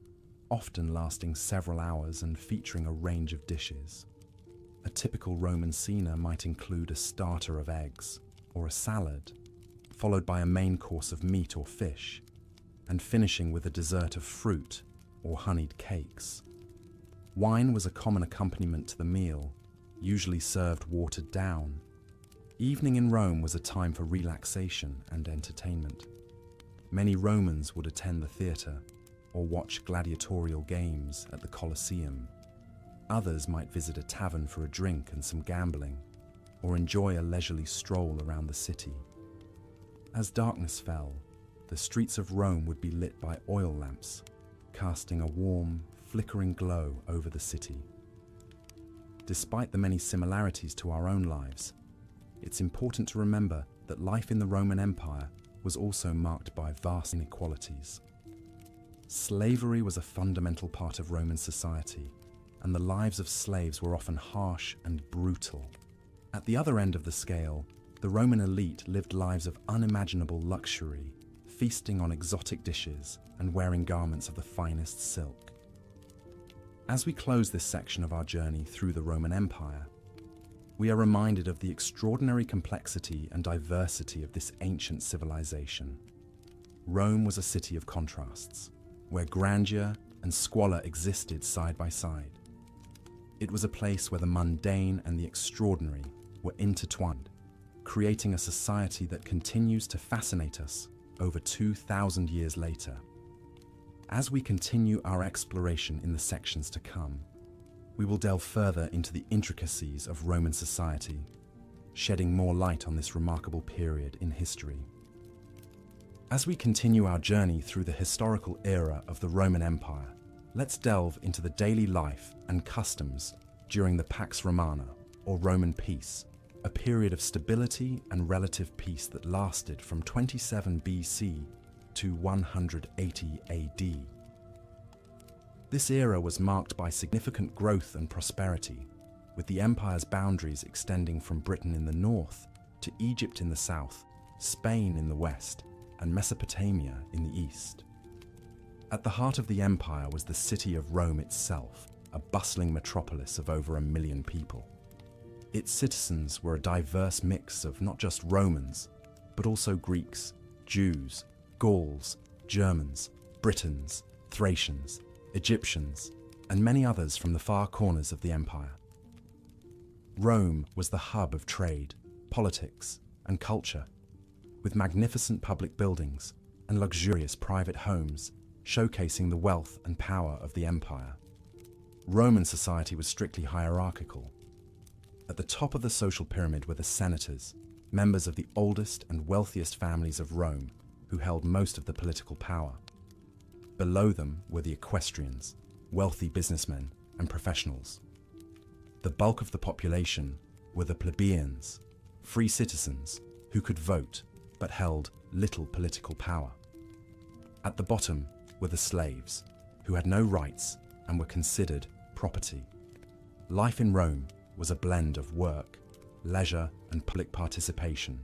often lasting several hours and featuring a range of dishes. A typical Roman cena might include a starter of eggs or a salad, followed by a main course of meat or fish, and finishing with a dessert of fruit or honeyed cakes. Wine was a common accompaniment to the meal, usually served watered down. Evening in Rome was a time for relaxation and entertainment. Many Romans would attend the theatre or watch gladiatorial games at the Colosseum. Others might visit a tavern for a drink and some gambling, or enjoy a leisurely stroll around the city. As darkness fell, the streets of Rome would be lit by oil lamps, casting a warm, flickering glow over the city. Despite the many similarities to our own lives, it's important to remember that life in the Roman Empire was also marked by vast inequalities. Slavery was a fundamental part of Roman society, and the lives of slaves were often harsh and brutal. At the other end of the scale, the Roman elite lived lives of unimaginable luxury, feasting on exotic dishes and wearing garments of the finest silk. As we close this section of our journey through the Roman Empire, we are reminded of the extraordinary complexity and diversity of this ancient civilization. Rome was a city of contrasts, where grandeur and squalor existed side by side. It was a place where the mundane and the extraordinary were intertwined, creating a society that continues to fascinate us over 2,000 years later. As we continue our exploration in the sections to come, we will delve further into the intricacies of Roman society, shedding more light on this remarkable period in history. As we continue our journey through the historical era of the Roman Empire, let's delve into the daily life and customs during the Pax Romana, or Roman peace, a period of stability and relative peace that lasted from 27 BC to 180 AD. This era was marked by significant growth and prosperity, with the empire's boundaries extending from Britain in the north to Egypt in the south, Spain in the west, and Mesopotamia in the east. At the heart of the empire was the city of Rome itself, a bustling metropolis of over 1 million people. Its citizens were a diverse mix of not just Romans, but also Greeks, Jews, Gauls, Germans, Britons, Thracians, Egyptians, and many others from the far corners of the empire. Rome was the hub of trade, politics, and culture, with magnificent public buildings and luxurious private homes showcasing the wealth and power of the empire. Roman society was strictly hierarchical. At the top of the social pyramid were the senators, members of the oldest and wealthiest families of Rome, who held most of the political power. Below them were the equestrians, wealthy businessmen and professionals. The bulk of the population were the plebeians, free citizens who could vote but held little political power. At the bottom were the slaves, who had no rights and were considered property. Life in Rome was a blend of work, leisure, and public participation.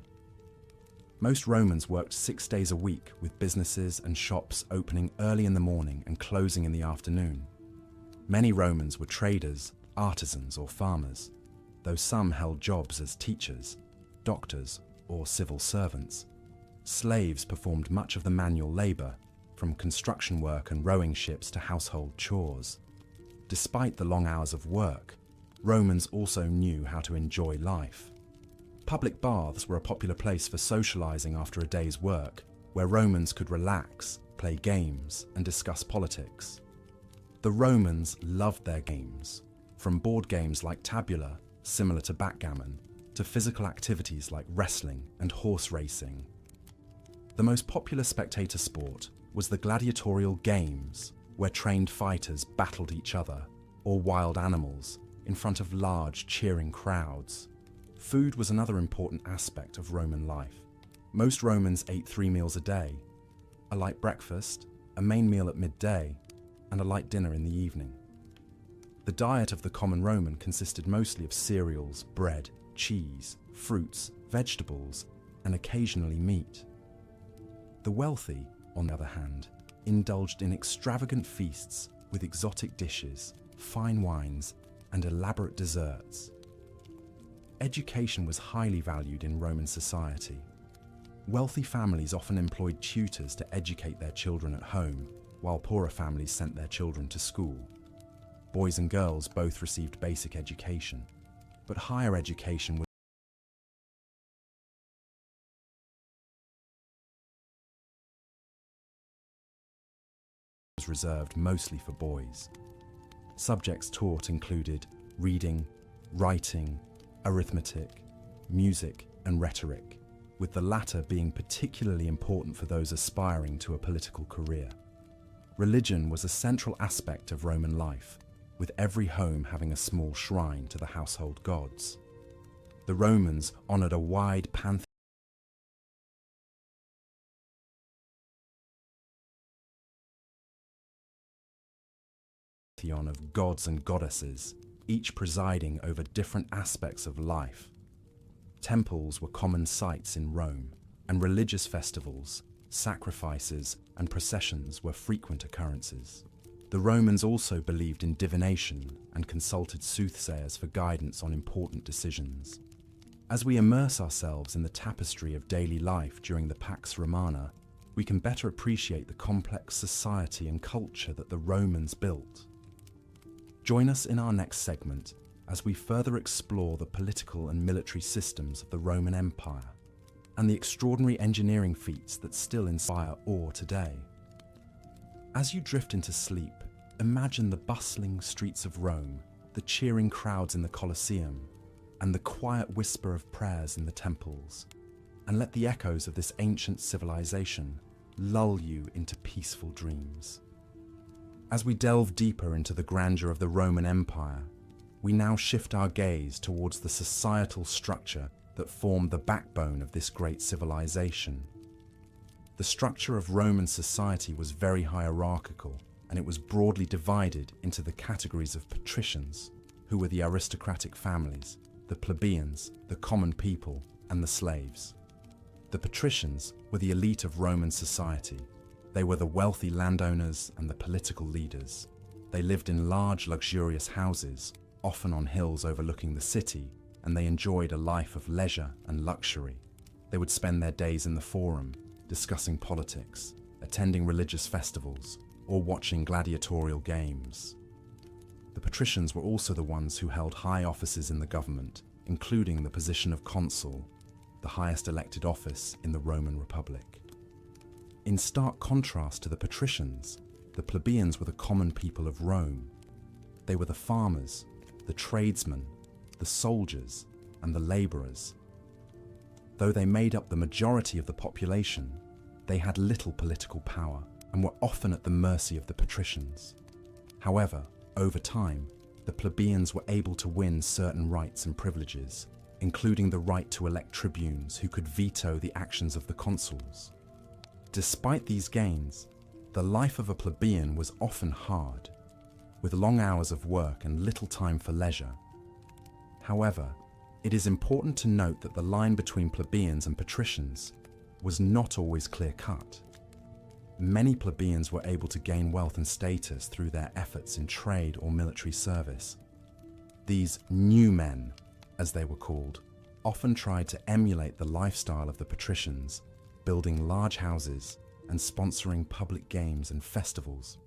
Most Romans worked 6 days a week, with businesses and shops opening early in the morning and closing in the afternoon. Many Romans were traders, artisans, or farmers, though some held jobs as teachers, doctors, or civil servants. Slaves performed much of the manual labor, from construction work and rowing ships to household chores. Despite the long hours of work, Romans also knew how to enjoy life. Public baths were a popular place for socializing after a day's work, where Romans could relax, play games, and discuss politics. The Romans loved their games, from board games like tabula, similar to backgammon, to physical activities like wrestling and horse racing. The most popular spectator sport was the gladiatorial games, where trained fighters battled each other, or wild animals, in front of large, cheering crowds. Food was another important aspect of Roman life. Most Romans ate 3 meals a day: a light breakfast, a main meal at midday, and a light dinner in the evening. The diet of the common Roman consisted mostly of cereals, bread, cheese, fruits, vegetables, and occasionally meat. The wealthy, on the other hand, indulged in extravagant feasts with exotic dishes, fine wines, and elaborate desserts. Education was highly valued in Roman society. Wealthy families often employed tutors to educate their children at home, while poorer families sent their children to school. Boys and girls both received basic education, but higher education was reserved mostly for boys. Subjects taught included reading, writing, arithmetic, music, and rhetoric, with the latter being particularly important for those aspiring to a political career. Religion was a central aspect of Roman life, with every home having a small shrine to the household gods. The Romans honored a wide pantheon of gods and goddesses, each presiding over different aspects of life. Temples were common sights in Rome, and religious festivals, sacrifices, and processions were frequent occurrences. The Romans also believed in divination and consulted soothsayers for guidance on important decisions. As we immerse ourselves in the tapestry of daily life during the Pax Romana, we can better appreciate the complex society and culture that the Romans built. Join us in our next segment as we further explore the political and military systems of the Roman Empire and the extraordinary engineering feats that still inspire awe today. As you drift into sleep, imagine the bustling streets of Rome, the cheering crowds in the Colosseum, and the quiet whisper of prayers in the temples, and let the echoes of this ancient civilization lull you into peaceful dreams. As we delve deeper into the grandeur of the Roman Empire, we now shift our gaze towards the societal structure that formed the backbone of this great civilization. The structure of Roman society was very hierarchical, and it was broadly divided into the categories of patricians, who were the aristocratic families, the plebeians, the common people, and the slaves. The patricians were the elite of Roman society. They were the wealthy landowners and the political leaders. They lived in large, luxurious houses, often on hills overlooking the city, and they enjoyed a life of leisure and luxury. They would spend their days in the forum, discussing politics, attending religious festivals, or watching gladiatorial games. The patricians were also the ones who held high offices in the government, including the position of consul, the highest elected office in the Roman Republic. In stark contrast to the patricians, the plebeians were the common people of Rome. They were the farmers, the tradesmen, the soldiers, and the laborers. Though they made up the majority of the population, they had little political power and were often at the mercy of the patricians. However, over time, the plebeians were able to win certain rights and privileges, including the right to elect tribunes who could veto the actions of the consuls. Despite these gains, the life of a plebeian was often hard, with long hours of work and little time for leisure. However, it is important to note that the line between plebeians and patricians was not always clear-cut. Many plebeians were able to gain wealth and status through their efforts in trade or military service. These new men, as they were called, often tried to emulate the lifestyle of the patricians, building large houses and sponsoring public games and festivals.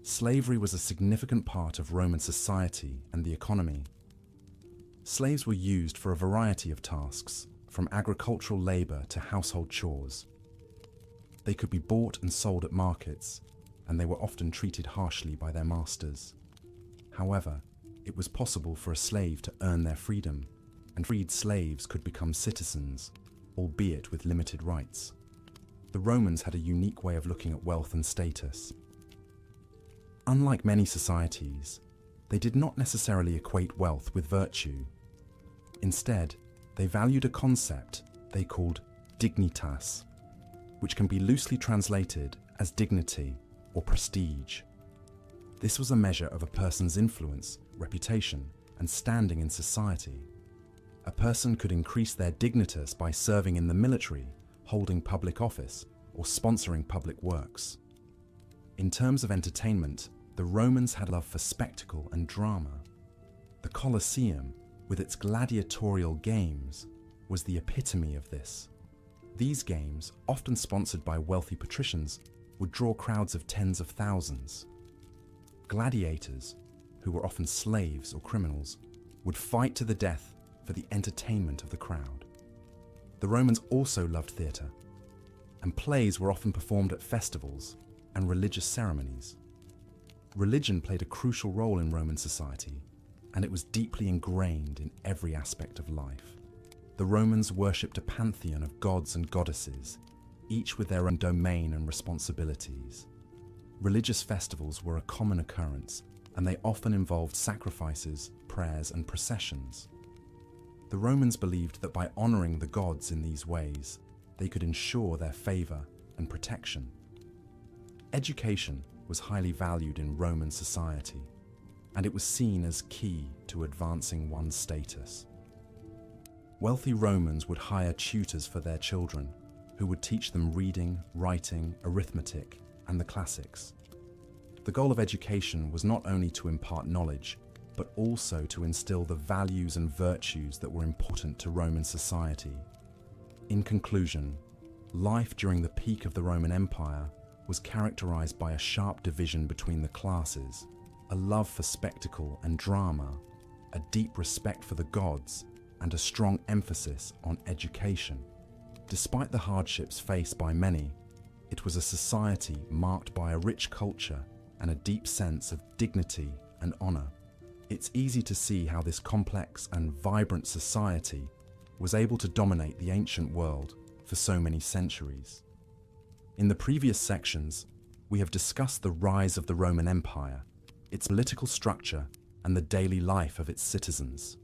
Slavery was a significant part of Roman society and the economy. Slaves were used for a variety of tasks, from agricultural labor to household chores. They could be bought and sold at markets, and they were often treated harshly by their masters. However, it was possible for a slave to earn their freedom, and freed slaves could become citizens, albeit with limited rights. The Romans had a unique way of looking at wealth and status. Unlike many societies, they did not necessarily equate wealth with virtue. Instead, they valued a concept they called dignitas, which can be loosely translated as dignity or prestige. This was a measure of a person's influence, reputation, and standing in society. A person could increase their dignitas by serving in the military, holding public office, or sponsoring public works. In terms of entertainment, the Romans had a love for spectacle and drama. The Colosseum, with its gladiatorial games, was the epitome of this. These games, often sponsored by wealthy patricians, would draw crowds of tens of thousands. Gladiators, who were often slaves or criminals, would fight to the death for the entertainment of the crowd. The Romans also loved theatre, and plays were often performed at festivals and religious ceremonies. Religion played a crucial role in Roman society, and it was deeply ingrained in every aspect of life. The Romans worshipped a pantheon of gods and goddesses, each with their own domain and responsibilities. Religious festivals were a common occurrence, and they often involved sacrifices, prayers, and processions. The Romans believed that by honoring the gods in these ways, they could ensure their favor and protection. Education was highly valued in Roman society, and it was seen as key to advancing one's status. Wealthy Romans would hire tutors for their children, who would teach them reading, writing, arithmetic, and the classics. The goal of education was not only to impart knowledge, but also to instill the values and virtues that were important to Roman society. In conclusion, life during the peak of the Roman Empire was characterized by a sharp division between the classes, a love for spectacle and drama, a deep respect for the gods, and a strong emphasis on education. Despite the hardships faced by many, it was a society marked by a rich culture and a deep sense of dignity and honor. It's easy to see how this complex and vibrant society was able to dominate the ancient world for so many centuries. In the previous sections, we have discussed the rise of the Roman Empire, its political structure, and the daily life of its citizens.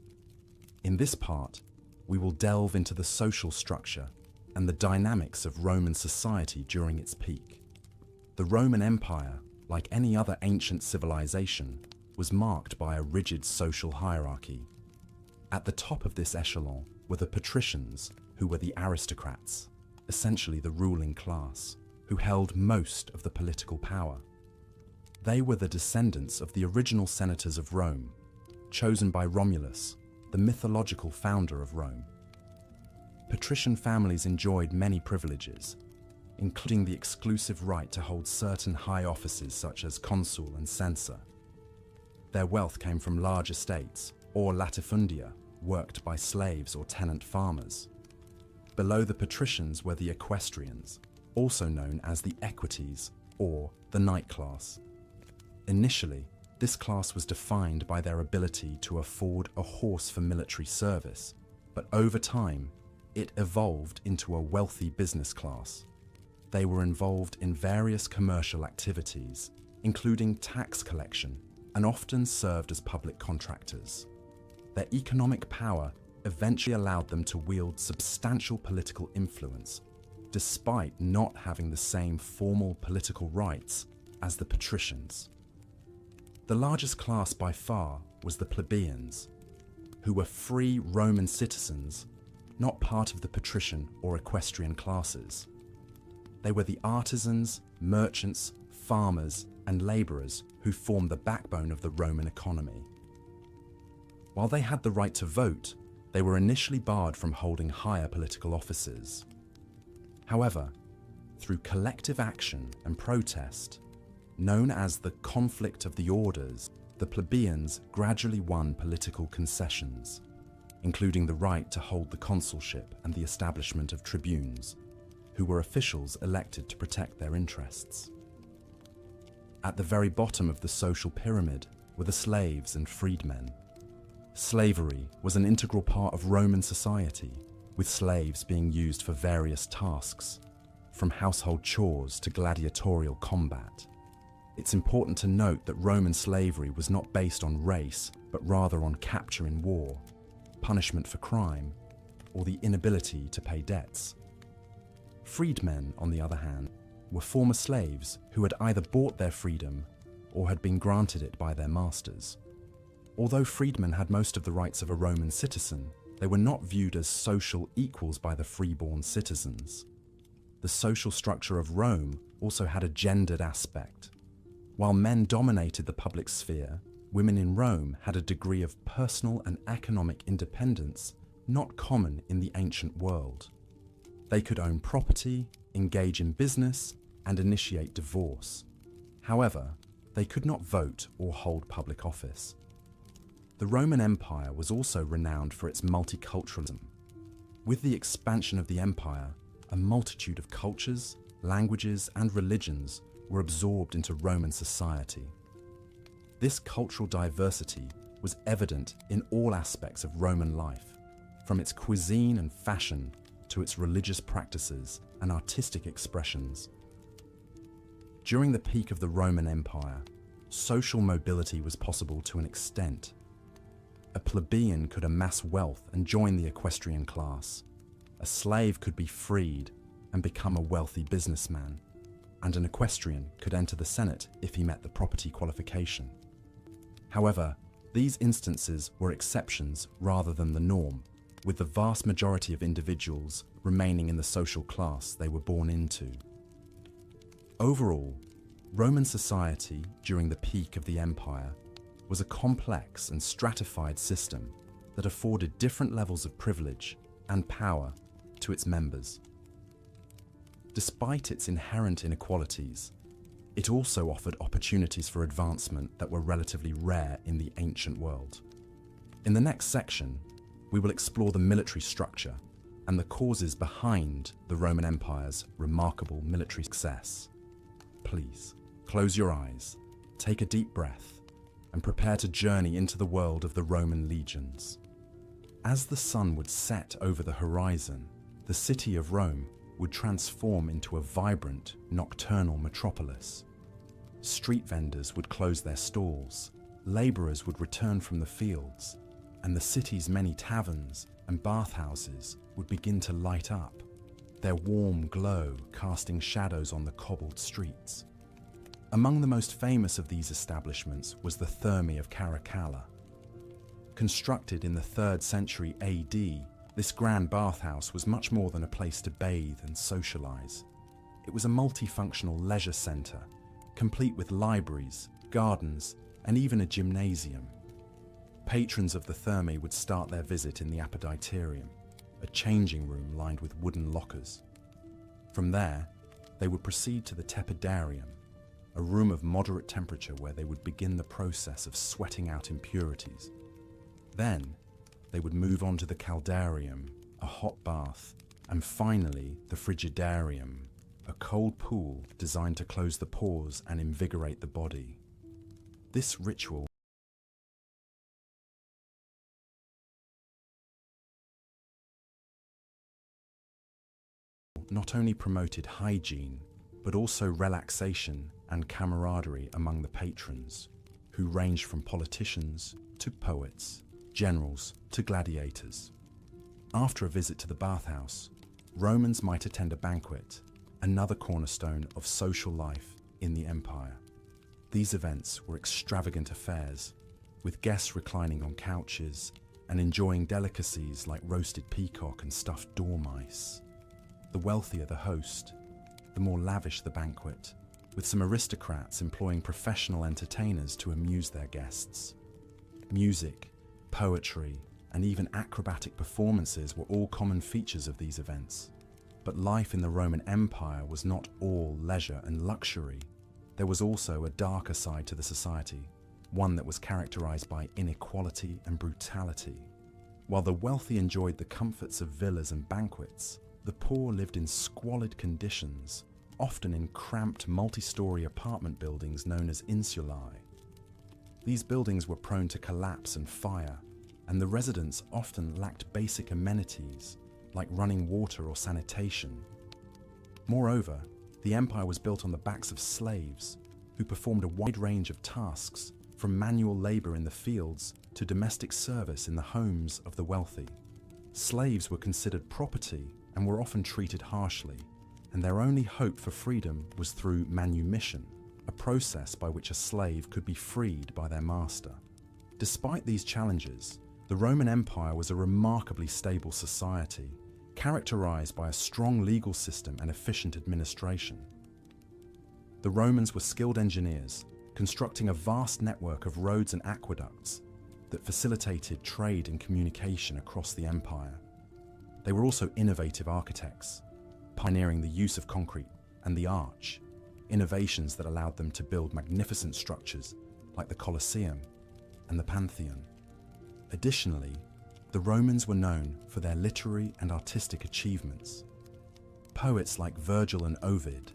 In this part, we will delve into the social structure and the dynamics of Roman society during its peak. The Roman Empire, like any other ancient civilization, was marked by a rigid social hierarchy. At the top of this echelon were the patricians, who were the aristocrats, essentially the ruling class, who held most of the political power. They were the descendants of the original senators of Rome, chosen by Romulus, the mythological founder of Rome. Patrician families enjoyed many privileges, including the exclusive right to hold certain high offices such as consul and censor. Their wealth came from large estates, or latifundia, worked by slaves or tenant farmers. Below the patricians were the equestrians, also known as the equites, or the knight class. Initially, this class was defined by their ability to afford a horse for military service, but over time, it evolved into a wealthy business class. They were involved in various commercial activities, including tax collection, and often served as public contractors. Their economic power eventually allowed them to wield substantial political influence, despite not having the same formal political rights as the patricians. The largest class by far was the plebeians, who were free Roman citizens, not part of the patrician or equestrian classes. They were the artisans, merchants, farmers, and laborers who formed the backbone of the Roman economy. While they had the right to vote, they were initially barred from holding higher political offices. However, through collective action and protest, known as the conflict of the orders, the plebeians gradually won political concessions, including the right to hold the consulship and the establishment of tribunes, who were officials elected to protect their interests. At the very bottom of the social pyramid were the slaves and freedmen. Slavery was an integral part of Roman society, with slaves being used for various tasks, from household chores to gladiatorial combat. It's important to note that Roman slavery was not based on race, but rather on capture in war, punishment for crime, or the inability to pay debts. Freedmen, on the other hand, were former slaves who had either bought their freedom or had been granted it by their masters. Although freedmen had most of the rights of a Roman citizen, they were not viewed as social equals by the freeborn citizens. The social structure of Rome also had a gendered aspect. While men dominated the public sphere, women in Rome had a degree of personal and economic independence not common in the ancient world. They could own property, engage in business, and initiate divorce. However, they could not vote or hold public office. The Roman Empire was also renowned for its multiculturalism. With the expansion of the empire, a multitude of cultures, languages, and religions were absorbed into Roman society. This cultural diversity was evident in all aspects of Roman life, from its cuisine and fashion to its religious practices and artistic expressions. During the peak of the Roman Empire, social mobility was possible to an extent. A plebeian could amass wealth and join the equestrian class. A slave could be freed and become a wealthy businessman, and an equestrian could enter the Senate if he met the property qualification. However, these instances were exceptions rather than the norm, with the vast majority of individuals remaining in the social class they were born into. Overall, Roman society during the peak of the empire was a complex and stratified system that afforded different levels of privilege and power to its members. Despite its inherent inequalities, it also offered opportunities for advancement that were relatively rare in the ancient world. In the next section, we will explore the military structure and the causes behind the Roman Empire's remarkable military success. Please, close your eyes, take a deep breath, and prepare to journey into the world of the Roman legions. As the sun would set over the horizon, the city of Rome would transform into a vibrant, nocturnal metropolis. Street vendors would close their stalls, laborers would return from the fields, and the city's many taverns and bathhouses would begin to light up, their warm glow casting shadows on the cobbled streets. Among the most famous of these establishments was the Thermae of Caracalla. Constructed in the 3rd century AD, this grand bathhouse was much more than a place to bathe and socialize. It was a multifunctional leisure center, complete with libraries, gardens, and even a gymnasium. Patrons of the Thermae would start their visit in the Apoditerium, a changing room lined with wooden lockers. From there, they would proceed to the Tepidarium, a room of moderate temperature where they would begin the process of sweating out impurities. Then, they would move on to the Caldarium, a hot bath, and finally the Frigidarium, a cold pool designed to close the pores and invigorate the body. This ritual not only promoted hygiene, but also relaxation and camaraderie among the patrons, who ranged from politicians to poets, generals to gladiators. After a visit to the bathhouse, Romans might attend a banquet, another cornerstone of social life in the empire. These events were extravagant affairs, with guests reclining on couches and enjoying delicacies like roasted peacock and stuffed dormice. The wealthier the host, the more lavish the banquet, with some aristocrats employing professional entertainers to amuse their guests. Music, poetry, and even acrobatic performances were all common features of these events. But life in the Roman Empire was not all leisure and luxury. There was also a darker side to the society, one that was characterized by inequality and brutality. While the wealthy enjoyed the comforts of villas and banquets, the poor lived in squalid conditions, often in cramped multi-story apartment buildings known as insulae. These buildings were prone to collapse and fire, and the residents often lacked basic amenities like running water or sanitation. Moreover, the empire was built on the backs of slaves, who performed a wide range of tasks, from manual labor in the fields to domestic service in the homes of the wealthy. Slaves were considered property and were often treated harshly, and their only hope for freedom was through manumission, a process by which a slave could be freed by their master. Despite these challenges, the Roman Empire was a remarkably stable society, characterized by a strong legal system and efficient administration. The Romans were skilled engineers, constructing a vast network of roads and aqueducts that facilitated trade and communication across the empire. They were also innovative architects, pioneering the use of concrete and the arch, innovations that allowed them to build magnificent structures like the Colosseum and the Pantheon. Additionally, the Romans were known for their literary and artistic achievements. Poets like Virgil and Ovid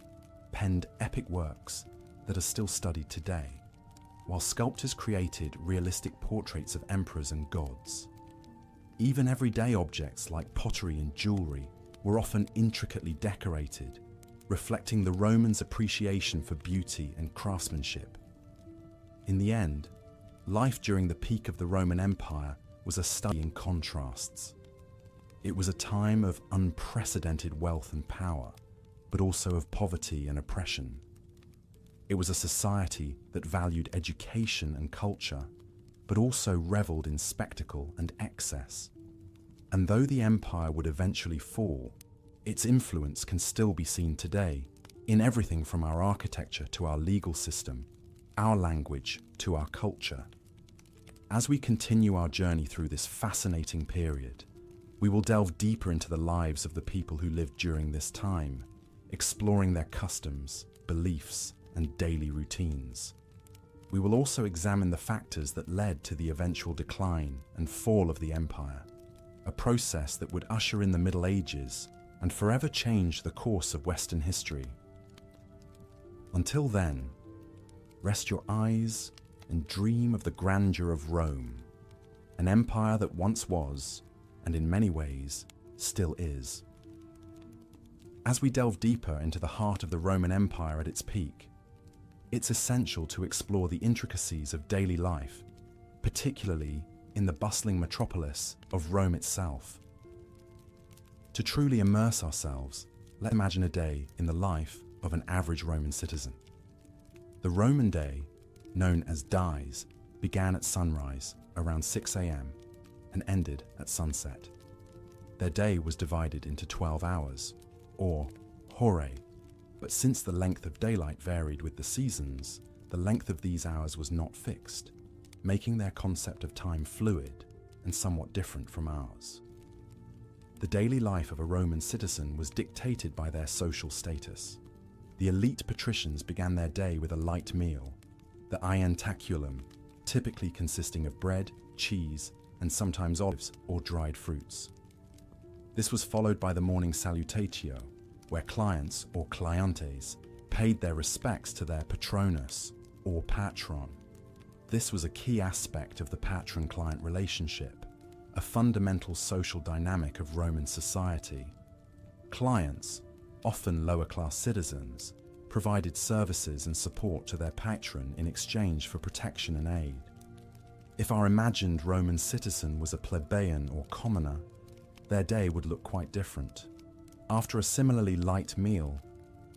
penned epic works that are still studied today, while sculptors created realistic portraits of emperors and gods. Even everyday objects like pottery and jewelry were often intricately decorated, reflecting the Romans' appreciation for beauty and craftsmanship. In the end, life during the peak of the Roman Empire was a study in contrasts. It was a time of unprecedented wealth and power, but also of poverty and oppression. It was a society that valued education and culture, but also reveled in spectacle and excess. And though the empire would eventually fall, its influence can still be seen today, in everything from our architecture to our legal system, our language to our culture. As we continue our journey through this fascinating period, we will delve deeper into the lives of the people who lived during this time, exploring their customs, beliefs, and daily routines. We will also examine the factors that led to the eventual decline and fall of the empire, a process that would usher in the Middle Ages and forever change the course of Western history. Until then, rest your eyes and dream of the grandeur of Rome, an empire that once was, and in many ways, still is. As we delve deeper into the heart of the Roman Empire at its peak, it's essential to explore the intricacies of daily life, particularly in the bustling metropolis of Rome itself. To truly immerse ourselves, let's imagine a day in the life of an average Roman citizen. The Roman day, known as dies, began at sunrise around 6 a.m. and ended at sunset. Their day was divided into 12 hours, or hore, but since the length of daylight varied with the seasons, the length of these hours was not fixed, making their concept of time fluid and somewhat different from ours. The daily life of a Roman citizen was dictated by their social status. The elite patricians began their day with a light meal, the ientaculum, typically consisting of bread, cheese, and sometimes olives or dried fruits. This was followed by the morning salutatio, where clients or clientes paid their respects to their patronus or patron. This was a key aspect of the patron-client relationship, a fundamental social dynamic of Roman society. Clients, often lower-class citizens, provided services and support to their patron in exchange for protection and aid. If our imagined Roman citizen was a plebeian or commoner, their day would look quite different. After a similarly light meal,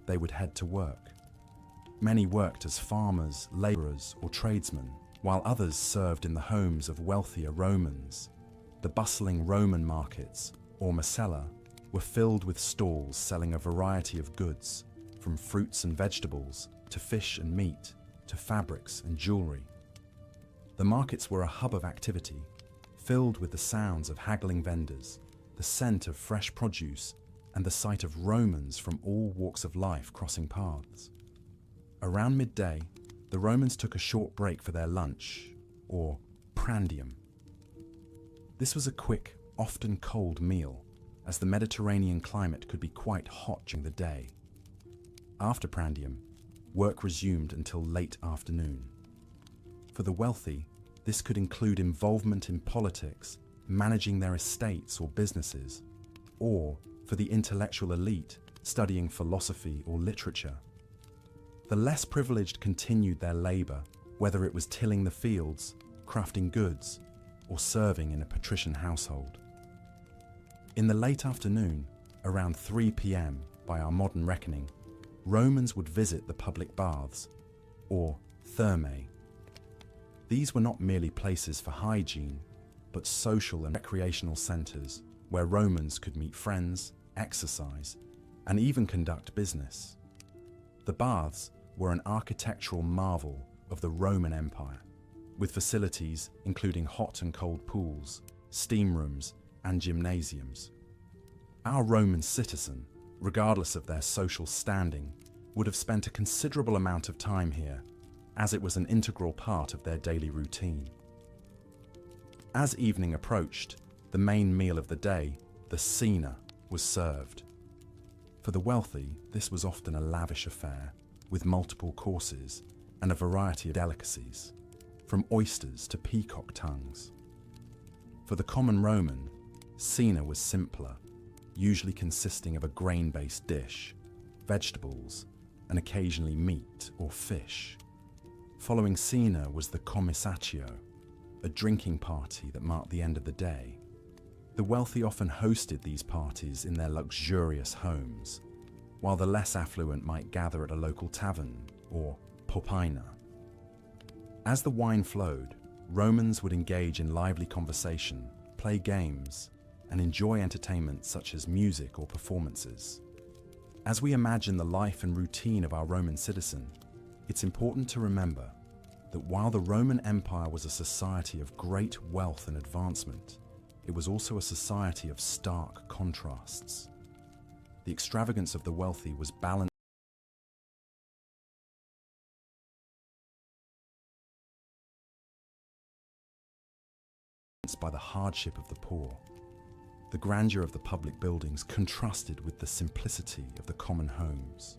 they would head to work. Many worked as farmers, laborers, or tradesmen, while others served in the homes of wealthier Romans. The bustling Roman markets, or macella, were filled with stalls selling a variety of goods, from fruits and vegetables, to fish and meat, to fabrics and jewelry. The markets were a hub of activity, filled with the sounds of haggling vendors, the scent of fresh produce, and the sight of Romans from all walks of life crossing paths. Around midday, the Romans took a short break for their lunch, or prandium. This was a quick, often cold meal, as the Mediterranean climate could be quite hot during the day. After prandium, work resumed until late afternoon. For the wealthy, this could include involvement in politics, managing their estates or businesses, or for the intellectual elite, studying philosophy or literature. The less privileged continued their labor, whether it was tilling the fields, crafting goods, or serving in a patrician household. In the late afternoon, around 3 p.m. by our modern reckoning, Romans would visit the public baths, or thermae. These were not merely places for hygiene, but social and recreational centers where Romans could meet friends, exercise, and even conduct business. The baths were an architectural marvel of the Roman Empire, with facilities including hot and cold pools, steam rooms, and gymnasiums. Our Roman citizen, regardless of their social standing, would have spent a considerable amount of time here, as it was an integral part of their daily routine. As evening approached, the main meal of the day, the cena, was served. For the wealthy, this was often a lavish affair, with multiple courses and a variety of delicacies, from oysters to peacock tongues. For the common Roman, cena was simpler, usually consisting of a grain-based dish, vegetables, and occasionally meat or fish. Following cena was the commissatio, a drinking party that marked the end of the day. The wealthy often hosted these parties in their luxurious homes, while the less affluent might gather at a local tavern or popina. As the wine flowed, Romans would engage in lively conversation, play games, and enjoy entertainment such as music or performances. As we imagine the life and routine of our Roman citizen, it's important to remember that while the Roman Empire was a society of great wealth and advancement, it was also a society of stark contrasts. The extravagance of the wealthy was balanced by the hardship of the poor. The grandeur of the public buildings contrasted with the simplicity of the common homes.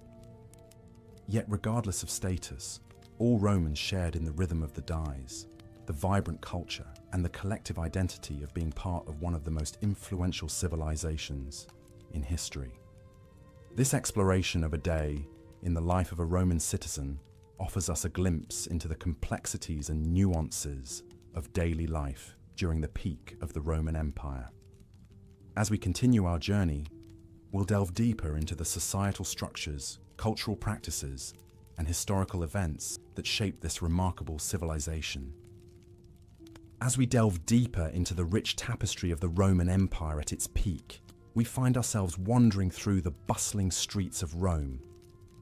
Yet regardless of status, all Romans shared in the rhythm of the dies, the vibrant culture, and the collective identity of being part of one of the most influential civilizations in history. This exploration of a day in the life of a Roman citizen offers us a glimpse into the complexities and nuances of daily life during the peak of the Roman Empire. As we continue our journey, we'll delve deeper into the societal structures, cultural practices, and historical events that shaped this remarkable civilization. As we delve deeper into the rich tapestry of the Roman Empire at its peak, we find ourselves wandering through the bustling streets of Rome,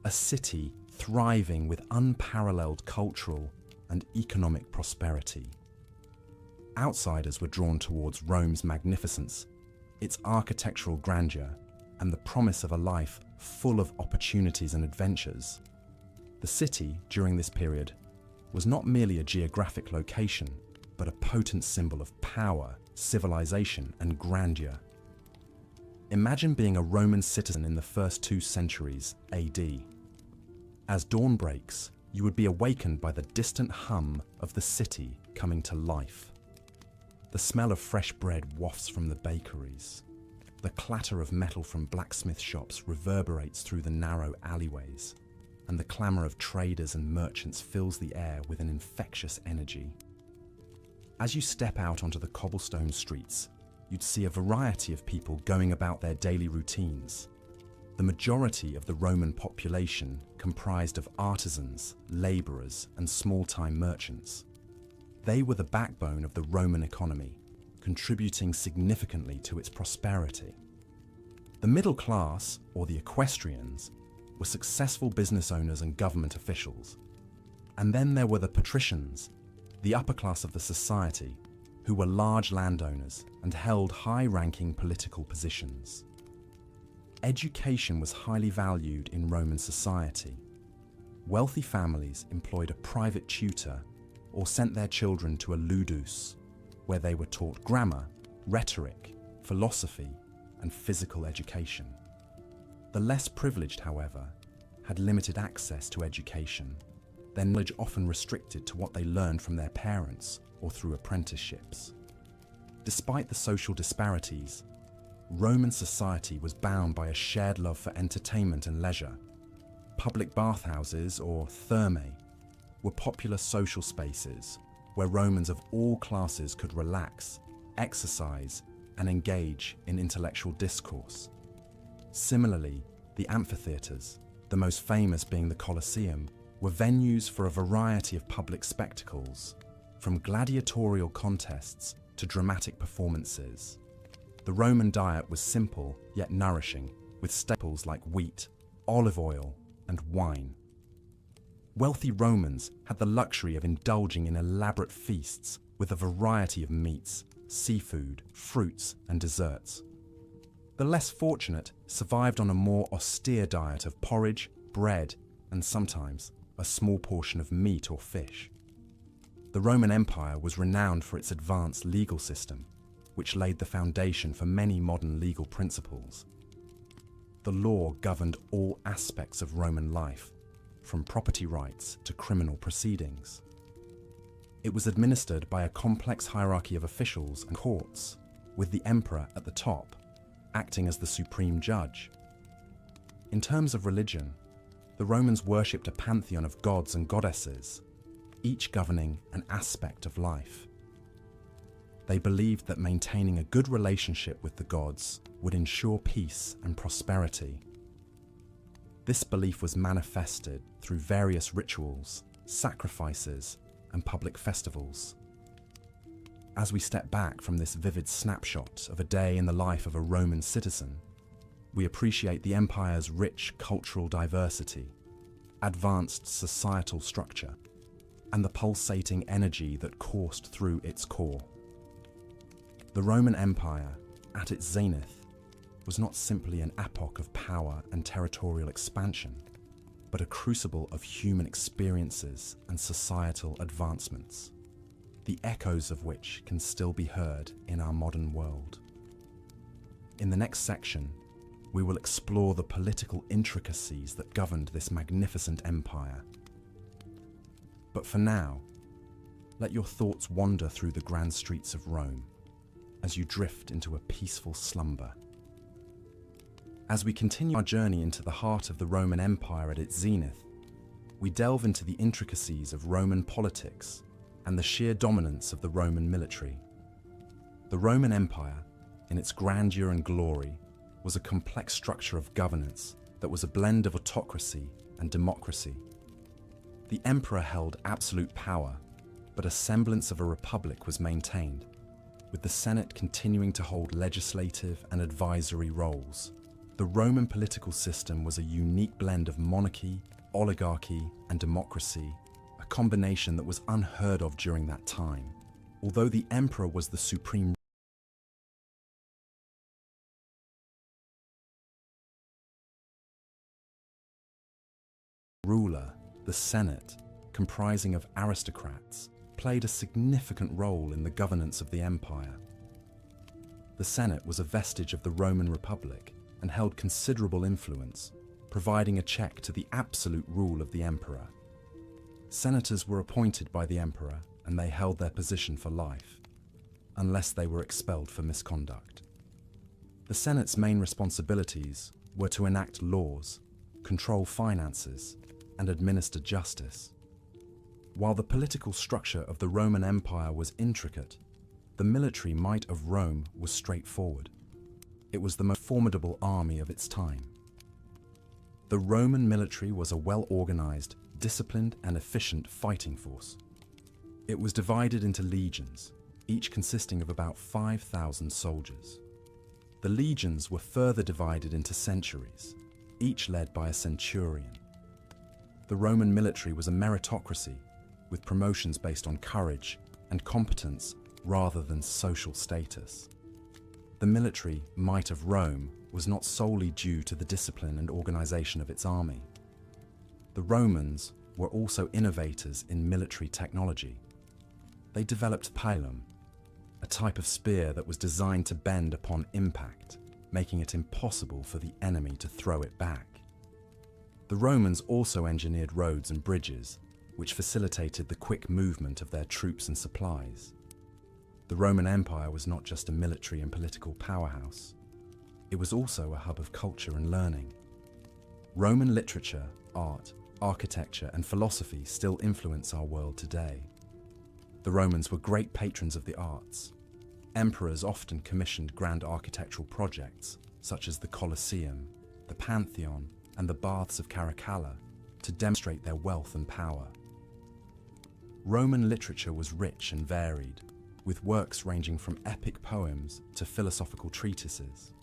a city thriving with unparalleled cultural and economic prosperity. Outsiders were drawn towards Rome's magnificence, its architectural grandeur, and the promise of a life full of opportunities and adventures. The city, during this period, was not merely a geographic location, but a potent symbol of power, civilization, and grandeur. Imagine being a Roman citizen in the first 2 centuries AD. As dawn breaks, you would be awakened by the distant hum of the city coming to life. The smell of fresh bread wafts from the bakeries. The clatter of metal from blacksmith shops reverberates through the narrow alleyways, and the clamour of traders and merchants fills the air with an infectious energy. As you step out onto the cobblestone streets, you'd see a variety of people going about their daily routines. The majority of the Roman population comprised of artisans, labourers, and small-time merchants. They were the backbone of the Roman economy, contributing significantly to its prosperity. The middle class, or the equestrians, were successful business owners and government officials. And then there were the patricians, the upper class of the society, who were large landowners and held high-ranking political positions. Education was highly valued in Roman society. Wealthy families employed a private tutor or sent their children to a ludus, where they were taught grammar, rhetoric, philosophy, and physical education. The less privileged, however, had limited access to education, their knowledge often restricted to what they learned from their parents or through apprenticeships. Despite the social disparities, Roman society was bound by a shared love for entertainment and leisure. Public bathhouses, or thermae, were popular social spaces where Romans of all classes could relax, exercise, and engage in intellectual discourse. Similarly, the amphitheatres, the most famous being the Colosseum, were venues for a variety of public spectacles, from gladiatorial contests to dramatic performances. The Roman diet was simple yet nourishing, with staples like wheat, olive oil, and wine. Wealthy Romans had the luxury of indulging in elaborate feasts with a variety of meats, seafood, fruits, and desserts. The less fortunate survived on a more austere diet of porridge, bread, and sometimes a small portion of meat or fish. The Roman Empire was renowned for its advanced legal system, which laid the foundation for many modern legal principles. The law governed all aspects of Roman life, from property rights to criminal proceedings. It was administered by a complex hierarchy of officials and courts, with the emperor at the top, acting as the supreme judge. In terms of religion, the Romans worshipped a pantheon of gods and goddesses, each governing an aspect of life. They believed that maintaining a good relationship with the gods would ensure peace and prosperity. This belief was manifested through various rituals, sacrifices, and public festivals. As we step back from this vivid snapshot of a day in the life of a Roman citizen, we appreciate the empire's rich cultural diversity, advanced societal structure, and the pulsating energy that coursed through its core. The Roman Empire, at its zenith, was not simply an epoch of power and territorial expansion, but a crucible of human experiences and societal advancements, the echoes of which can still be heard in our modern world. In the next section, we will explore the political intricacies that governed this magnificent empire. But for now, let your thoughts wander through the grand streets of Rome as you drift into a peaceful slumber. As we continue our journey into the heart of the Roman Empire at its zenith, we delve into the intricacies of Roman politics and the sheer dominance of the Roman military. The Roman Empire, in its grandeur and glory, was a complex structure of governance that was a blend of autocracy and democracy. The emperor held absolute power, but a semblance of a republic was maintained, with the Senate continuing to hold legislative and advisory roles. The Roman political system was a unique blend of monarchy, oligarchy, and democracy, a combination that was unheard of during that time. Although the emperor was the supreme ruler, the Senate, comprising of aristocrats, played a significant role in the governance of the empire. The Senate was a vestige of the Roman Republic and held considerable influence, providing a check to the absolute rule of the emperor. Senators were appointed by the emperor and they held their position for life, unless they were expelled for misconduct. The Senate's main responsibilities were to enact laws, control finances, and administer justice. While the political structure of the Roman Empire was intricate, the military might of Rome was straightforward. It was the most formidable army of its time. The Roman military was a well-organized, disciplined, and efficient fighting force. It was divided into legions, each consisting of about 5,000 soldiers. The legions were further divided into centuries, each led by a centurion. The Roman military was a meritocracy, with promotions based on courage and competence rather than social status. The military might of Rome was not solely due to the discipline and organization of its army. The Romans were also innovators in military technology. They developed pilum, a type of spear that was designed to bend upon impact, making it impossible for the enemy to throw it back. The Romans also engineered roads and bridges, which facilitated the quick movement of their troops and supplies. The Roman Empire was not just a military and political powerhouse. It was also a hub of culture and learning. Roman literature, art, architecture, and philosophy still influence our world today. The Romans were great patrons of the arts. Emperors often commissioned grand architectural projects, such as the Colosseum, the Pantheon, and the Baths of Caracalla, to demonstrate their wealth and power. Roman literature was rich and varied, with works ranging from epic poems to philosophical treatises.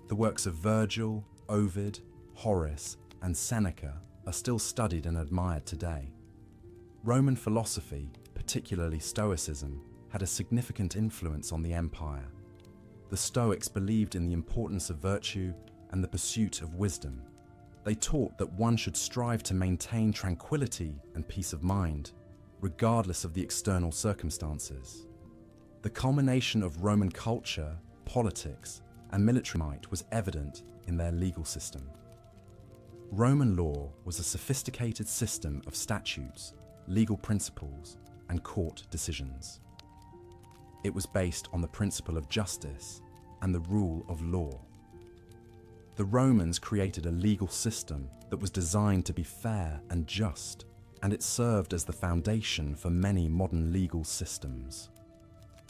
The works of Virgil, Ovid, Horace, and Seneca are still studied and admired today. Roman philosophy, particularly Stoicism, had a significant influence on the empire. The Stoics believed in the importance of virtue and the pursuit of wisdom. They taught that one should strive to maintain tranquility and peace of mind, regardless of the external circumstances. The culmination of Roman culture, politics, and military might was evident in their legal system. Roman law was a sophisticated system of statutes, legal principles, and court decisions. It was based on the principle of justice and the rule of law. The Romans created a legal system that was designed to be fair and just, and it served as the foundation for many modern legal systems.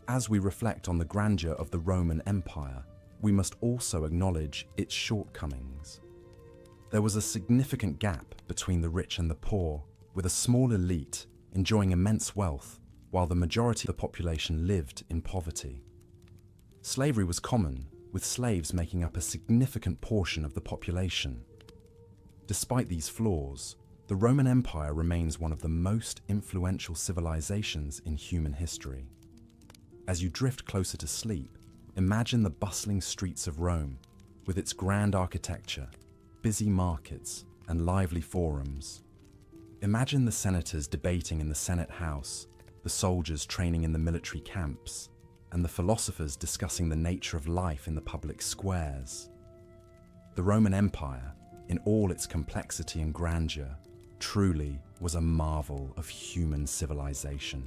As we reflect on the grandeur of the Roman Empire, we must also acknowledge its shortcomings. There was a significant gap between the rich and the poor, with a small elite enjoying immense wealth, while the majority of the population lived in poverty. Slavery was common, with slaves making up a significant portion of the population. Despite these flaws, the Roman Empire remains one of the most influential civilizations in human history. As you drift closer to sleep, imagine the bustling streets of Rome, with its grand architecture, busy markets, and lively forums. Imagine the senators debating in the Senate House, the soldiers training in the military camps, and the philosophers discussing the nature of life in the public squares. The Roman Empire, in all its complexity and grandeur, truly was a marvel of human civilization.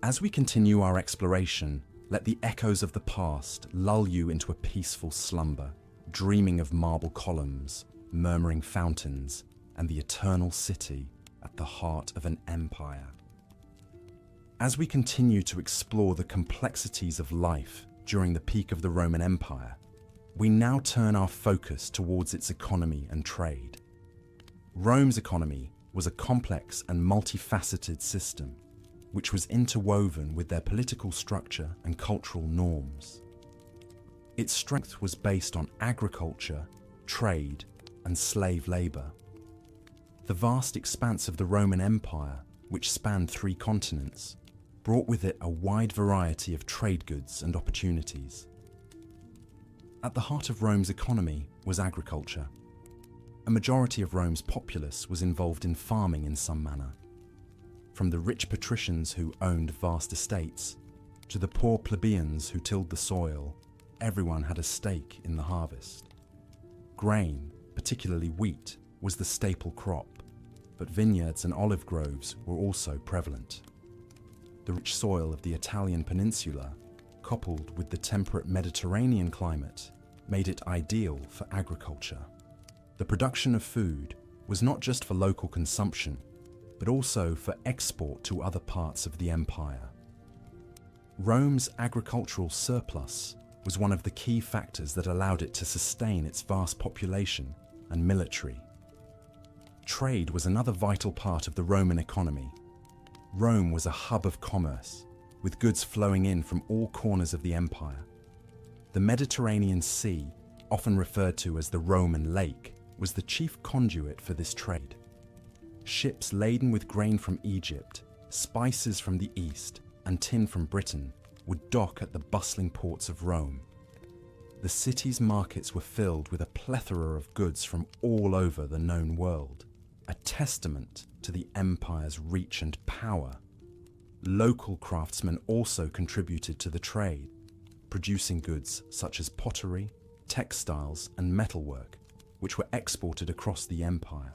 As we continue our exploration, let the echoes of the past lull you into a peaceful slumber, dreaming of marble columns, murmuring fountains, and the eternal city at the heart of an empire. As we continue to explore the complexities of life during the peak of the Roman Empire, we now turn our focus towards its economy and trade. Rome's economy was a complex and multifaceted system, which was interwoven with their political structure and cultural norms. Its strength was based on agriculture, trade, and slave labor. The vast expanse of the Roman Empire, which spanned 3 continents, brought with it a wide variety of trade goods and opportunities. At the heart of Rome's economy was agriculture. A majority of Rome's populace was involved in farming in some manner. From the rich patricians who owned vast estates, to the poor plebeians who tilled the soil, everyone had a stake in the harvest. Grain, particularly wheat, was the staple crop, but vineyards and olive groves were also prevalent. The rich soil of the Italian peninsula, coupled with the temperate Mediterranean climate, made it ideal for agriculture. The production of food was not just for local consumption, but also for export to other parts of the empire. Rome's agricultural surplus was one of the key factors that allowed it to sustain its vast population and military. Trade was another vital part of the Roman economy. Rome was a hub of commerce, with goods flowing in from all corners of the empire. The Mediterranean Sea, often referred to as the Roman Lake, was the chief conduit for this trade. Ships laden with grain from Egypt, spices from the East, and tin from Britain would dock at the bustling ports of Rome. The city's markets were filled with a plethora of goods from all over the known world, a testament to the empire's reach and power. Local craftsmen also contributed to the trade, producing goods such as pottery, textiles, and metalwork, which were exported across the empire.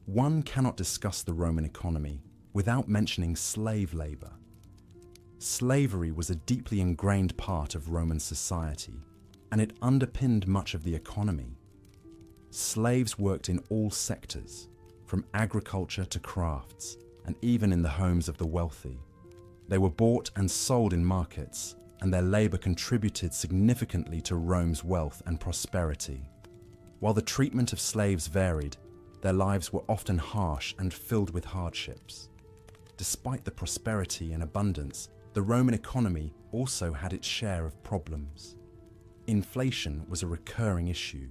One cannot discuss the Roman economy without mentioning slave labor. Slavery was a deeply ingrained part of Roman society, and it underpinned much of the economy. Slaves worked in all sectors, from agriculture to crafts, and even in the homes of the wealthy. They were bought and sold in markets, and their labor contributed significantly to Rome's wealth and prosperity. While the treatment of slaves varied, their lives were often harsh and filled with hardships. Despite the prosperity and abundance, the Roman economy also had its share of problems. Inflation was a recurring issue,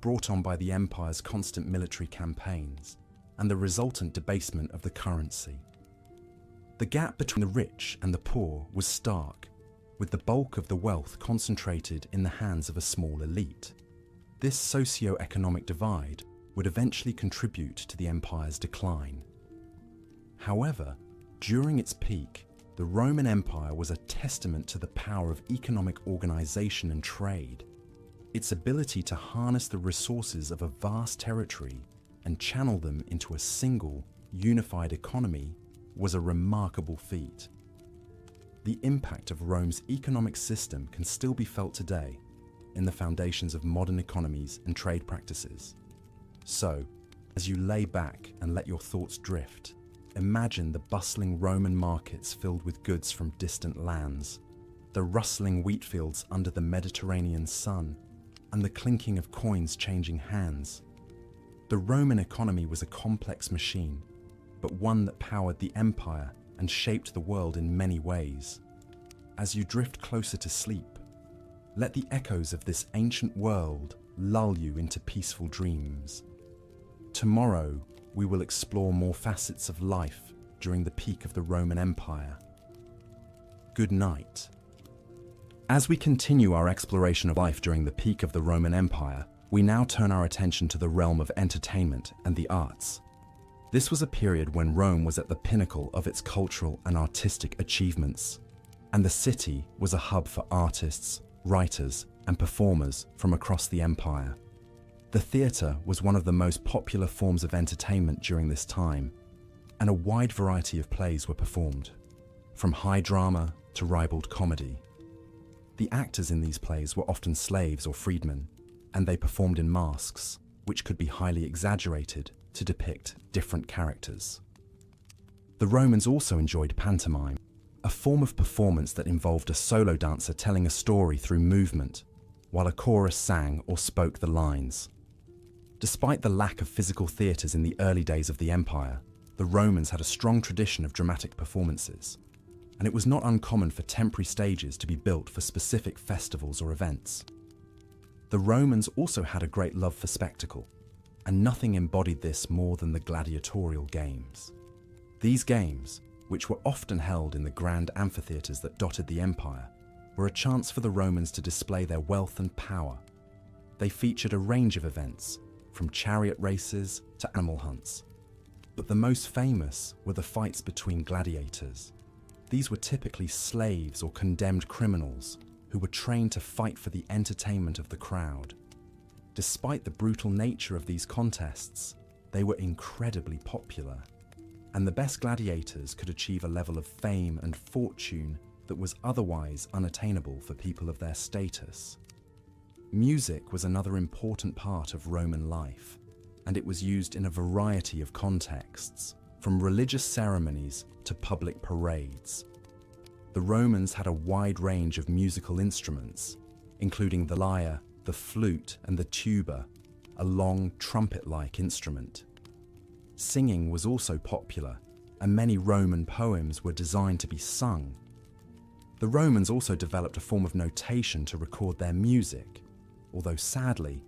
brought on by the empire's constant military campaigns and the resultant debasement of the currency. The gap between the rich and the poor was stark, with the bulk of the wealth concentrated in the hands of a small elite. This socio-economic divide would eventually contribute to the empire's decline. However, during its peak, the Roman Empire was a testament to the power of economic organization and trade. Its ability to harness the resources of a vast territory and channel them into a single, unified economy was a remarkable feat. The impact of Rome's economic system can still be felt today in the foundations of modern economies and trade practices. So, as you lay back and let your thoughts drift, imagine the bustling Roman markets filled with goods from distant lands, the rustling wheat fields under the Mediterranean sun, and the clinking of coins changing hands. The Roman economy was a complex machine, but one that powered the empire and shaped the world in many ways. As you drift closer to sleep, let the echoes of this ancient world lull you into peaceful dreams. Tomorrow, we will explore more facets of life during the peak of the Roman Empire. Good night. As we continue our exploration of life during the peak of the Roman Empire, we now turn our attention to the realm of entertainment and the arts. This was a period when Rome was at the pinnacle of its cultural and artistic achievements, and the city was a hub for artists, writers, and performers from across the empire. The theatre was one of the most popular forms of entertainment during this time, and a wide variety of plays were performed, from high drama to ribald comedy. The actors in these plays were often slaves or freedmen, and they performed in masks, which could be highly exaggerated to depict different characters. The Romans also enjoyed pantomime, a form of performance that involved a solo dancer telling a story through movement, while a chorus sang or spoke the lines. Despite the lack of physical theatres in the early days of the empire, the Romans had a strong tradition of dramatic performances, and it was not uncommon for temporary stages to be built for specific festivals or events. The Romans also had a great love for spectacle, and nothing embodied this more than the gladiatorial games. These games, which were often held in the grand amphitheatres that dotted the empire, were a chance for the Romans to display their wealth and power. They featured a range of events, from chariot races to animal hunts. But the most famous were the fights between gladiators. These were typically slaves or condemned criminals who were trained to fight for the entertainment of the crowd. Despite the brutal nature of these contests, they were incredibly popular, and the best gladiators could achieve a level of fame and fortune that was otherwise unattainable for people of their status. Music was another important part of Roman life, and it was used in a variety of contexts, from religious ceremonies to public parades. The Romans had a wide range of musical instruments, including the lyre, the flute, and the tuba, a long trumpet-like instrument. Singing was also popular, and many Roman poems were designed to be sung. The Romans also developed a form of notation to record their music, although sadly,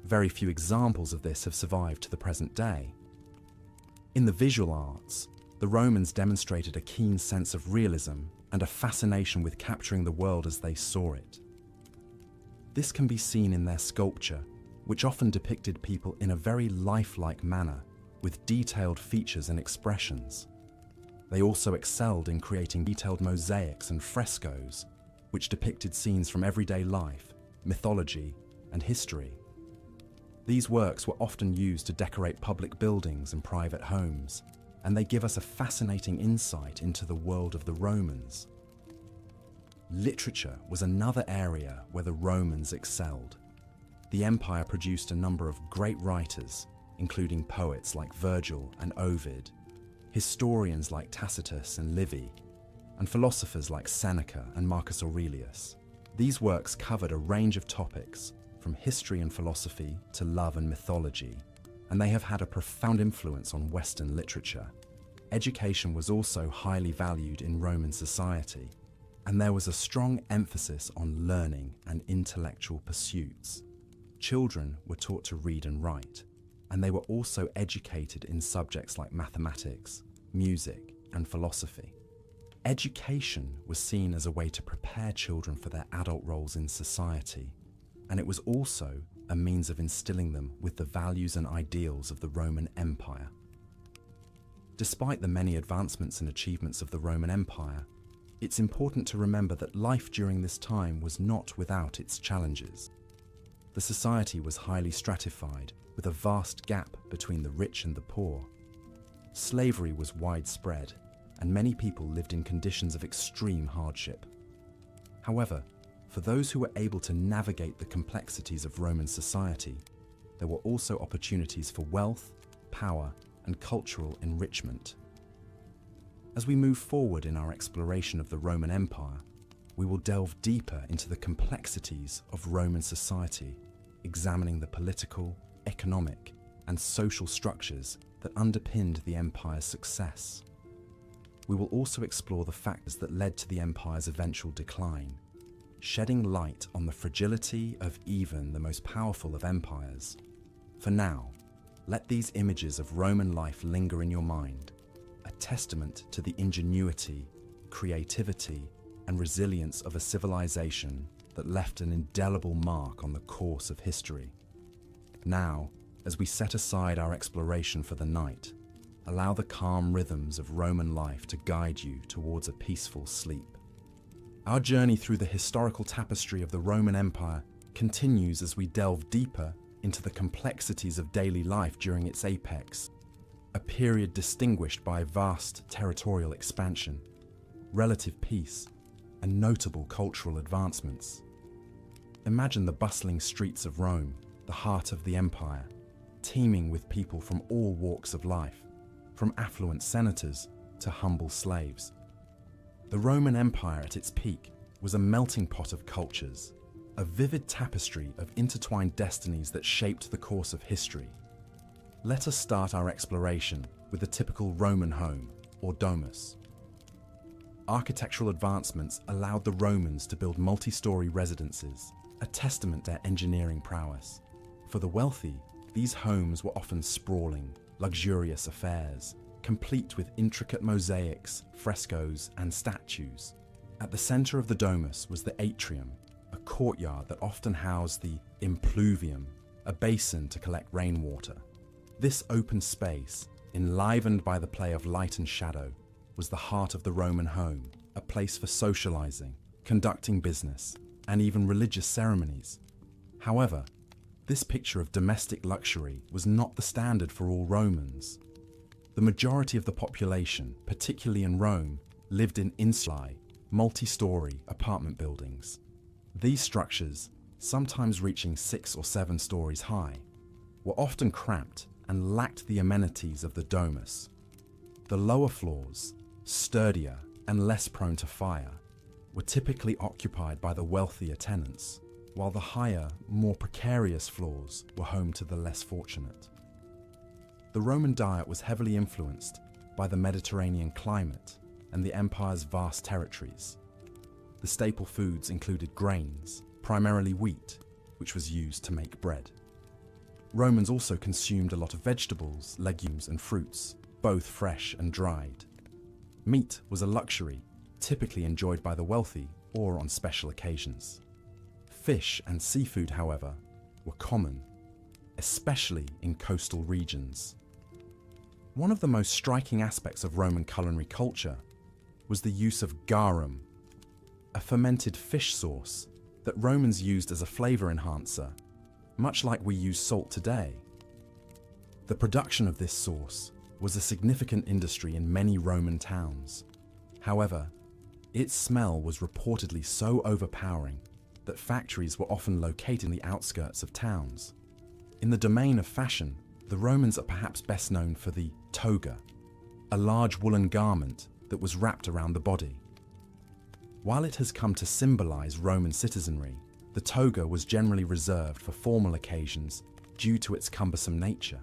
very few examples of this have survived to the present day. In the visual arts, the Romans demonstrated a keen sense of realism and a fascination with capturing the world as they saw it. This can be seen in their sculpture, which often depicted people in a very lifelike manner, with detailed features and expressions. They also excelled in creating detailed mosaics and frescoes, which depicted scenes from everyday life, mythology, and history. These works were often used to decorate public buildings and private homes, and they give us a fascinating insight into the world of the Romans. Literature was another area where the Romans excelled. The empire produced a number of great writers, including poets like Virgil and Ovid, historians like Tacitus and Livy, and philosophers like Seneca and Marcus Aurelius. These works covered a range of topics, from history and philosophy to love and mythology, and they have had a profound influence on Western literature. Education was also highly valued in Roman society, and there was a strong emphasis on learning and intellectual pursuits. Children were taught to read and write, and they were also educated in subjects like mathematics, music, and philosophy. Education was seen as a way to prepare children for their adult roles in society, and it was also a means of instilling them with the values and ideals of the Roman Empire. Despite the many advancements and achievements of the Roman Empire, it's important to remember that life during this time was not without its challenges. The society was highly stratified, with a vast gap between the rich and the poor. Slavery was widespread, and many people lived in conditions of extreme hardship. However, for those who were able to navigate the complexities of Roman society, there were also opportunities for wealth, power, and cultural enrichment. As we move forward in our exploration of the Roman Empire, we will delve deeper into the complexities of Roman society, examining the political, economic, and social structures that underpinned the empire's success. We will also explore the factors that led to the empire's eventual decline, shedding light on the fragility of even the most powerful of empires. For now, let these images of Roman life linger in your mind, a testament to the ingenuity, creativity, and resilience of a civilization that left an indelible mark on the course of history. Now, as we set aside our exploration for the night, allow the calm rhythms of Roman life to guide you towards a peaceful sleep. Our journey through the historical tapestry of the Roman Empire continues as we delve deeper into the complexities of daily life during its apex, a period distinguished by vast territorial expansion, relative peace, and notable cultural advancements. Imagine the bustling streets of Rome, the heart of the empire, teeming with people from all walks of life, from affluent senators to humble slaves. The Roman Empire at its peak was a melting pot of cultures, a vivid tapestry of intertwined destinies that shaped the course of history. Let us start our exploration with the typical Roman home, or domus. Architectural advancements allowed the Romans to build multi-story residences, a testament to their engineering prowess. For the wealthy, these homes were often sprawling, luxurious affairs, complete with intricate mosaics, frescoes, and statues. At the center of the domus was the atrium, a courtyard that often housed the impluvium, a basin to collect rainwater. This open space, enlivened by the play of light and shadow, was the heart of the Roman home, a place for socializing, conducting business, and even religious ceremonies. However, this picture of domestic luxury was not the standard for all Romans. The majority of the population, particularly in Rome, lived in insulae, multi-story apartment buildings. These structures, sometimes reaching 6 or 7 stories high, were often cramped and lacked the amenities of the domus. The lower floors, sturdier and less prone to fire, were typically occupied by the wealthier tenants, while the higher, more precarious floors were home to the less fortunate. The Roman diet was heavily influenced by the Mediterranean climate and the empire's vast territories. The staple foods included grains, primarily wheat, which was used to make bread. Romans also consumed a lot of vegetables, legumes, and fruits, both fresh and dried. Meat was a luxury, typically enjoyed by the wealthy or on special occasions. Fish and seafood, however, were common, especially in coastal regions. One of the most striking aspects of Roman culinary culture was the use of garum, a fermented fish sauce that Romans used as a flavor enhancer, much like we use salt today. The production of this sauce was a significant industry in many Roman towns. However, its smell was reportedly so overpowering that factories were often located in the outskirts of towns. In the domain of fashion, the Romans are perhaps best known for the toga, a large woolen garment that was wrapped around the body. While it has come to symbolize Roman citizenry, the toga was generally reserved for formal occasions due to its cumbersome nature.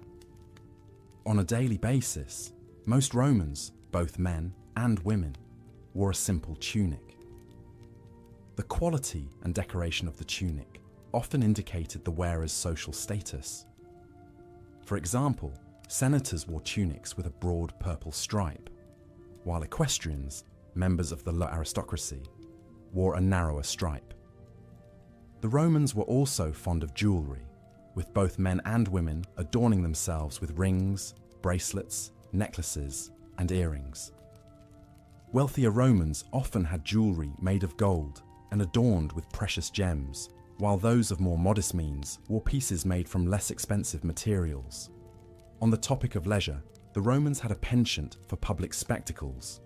On a daily basis, most Romans, both men and women, wore a simple tunic. The quality and decoration of the tunic often indicated the wearer's social status. For example, senators wore tunics with a broad purple stripe, while equestrians, members of the lower aristocracy, wore a narrower stripe. The Romans were also fond of jewelry, with both men and women adorning themselves with rings, bracelets, necklaces, and earrings. Wealthier Romans often had jewelry made of gold and adorned with precious gems, while those of more modest means wore pieces made from less expensive materials. On the topic of leisure, the Romans had a penchant for public spectacles.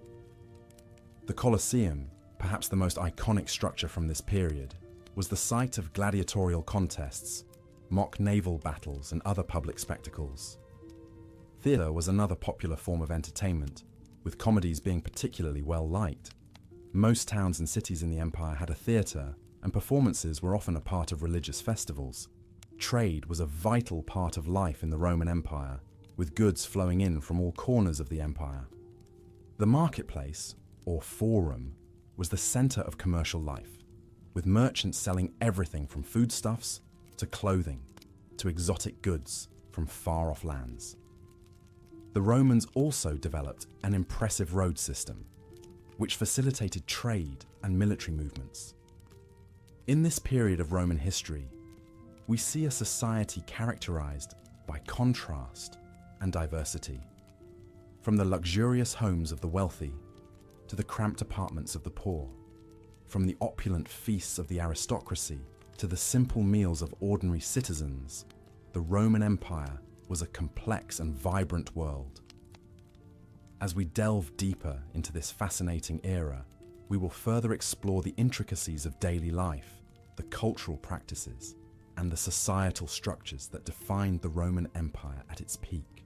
The Colosseum, perhaps the most iconic structure from this period, was the site of gladiatorial contests, mock naval battles, and other public spectacles. Theatre was another popular form of entertainment, with comedies being particularly well liked. Most towns and cities in the empire had a theatre, and performances were often a part of religious festivals. Trade was a vital part of life in the Roman Empire, with goods flowing in from all corners of the empire. The marketplace, or forum, was the center of commercial life, with merchants selling everything from foodstuffs to clothing to exotic goods from far-off lands. The Romans also developed an impressive road system, which facilitated trade and military movements. In this period of Roman history, we see a society characterized by contrast and diversity, from the luxurious homes of the wealthy to the cramped apartments of the poor, from the opulent feasts of the aristocracy to the simple meals of ordinary citizens. The Roman Empire was a complex and vibrant world. As we delve deeper into this fascinating era, we will further explore the intricacies of daily life, the cultural practices, and the societal structures that defined the Roman Empire at its peak.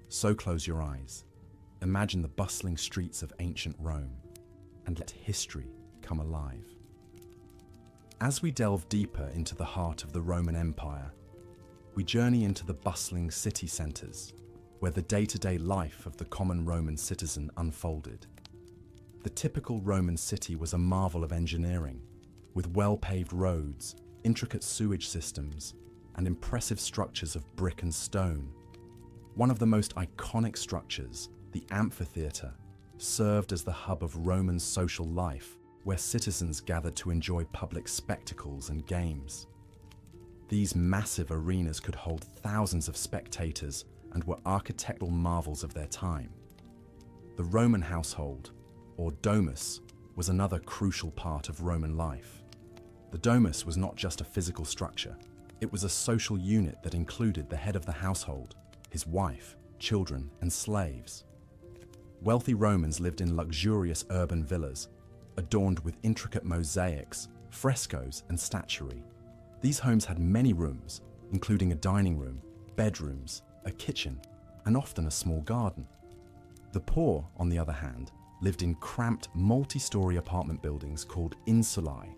So close your eyes, imagine the bustling streets of ancient Rome, and let history come alive. As we delve deeper into the heart of the Roman Empire, we journey into the bustling city centres, where the day-to-day life of the common Roman citizen unfolded. The typical Roman city was a marvel of engineering, with well-paved roads, intricate sewage systems, and impressive structures of brick and stone. One of the most iconic structures, the amphitheatre, served as the hub of Roman social life, where citizens gathered to enjoy public spectacles and games. These massive arenas could hold thousands of spectators and were architectural marvels of their time. The Roman household, or domus, was another crucial part of Roman life. The domus was not just a physical structure, it was a social unit that included the head of the household, his wife, children, and slaves. Wealthy Romans lived in luxurious urban villas, adorned with intricate mosaics, frescoes, and statuary. These homes had many rooms, including a dining room, bedrooms, a kitchen, and often a small garden. The poor, on the other hand, lived in cramped multi-story apartment buildings called insulae.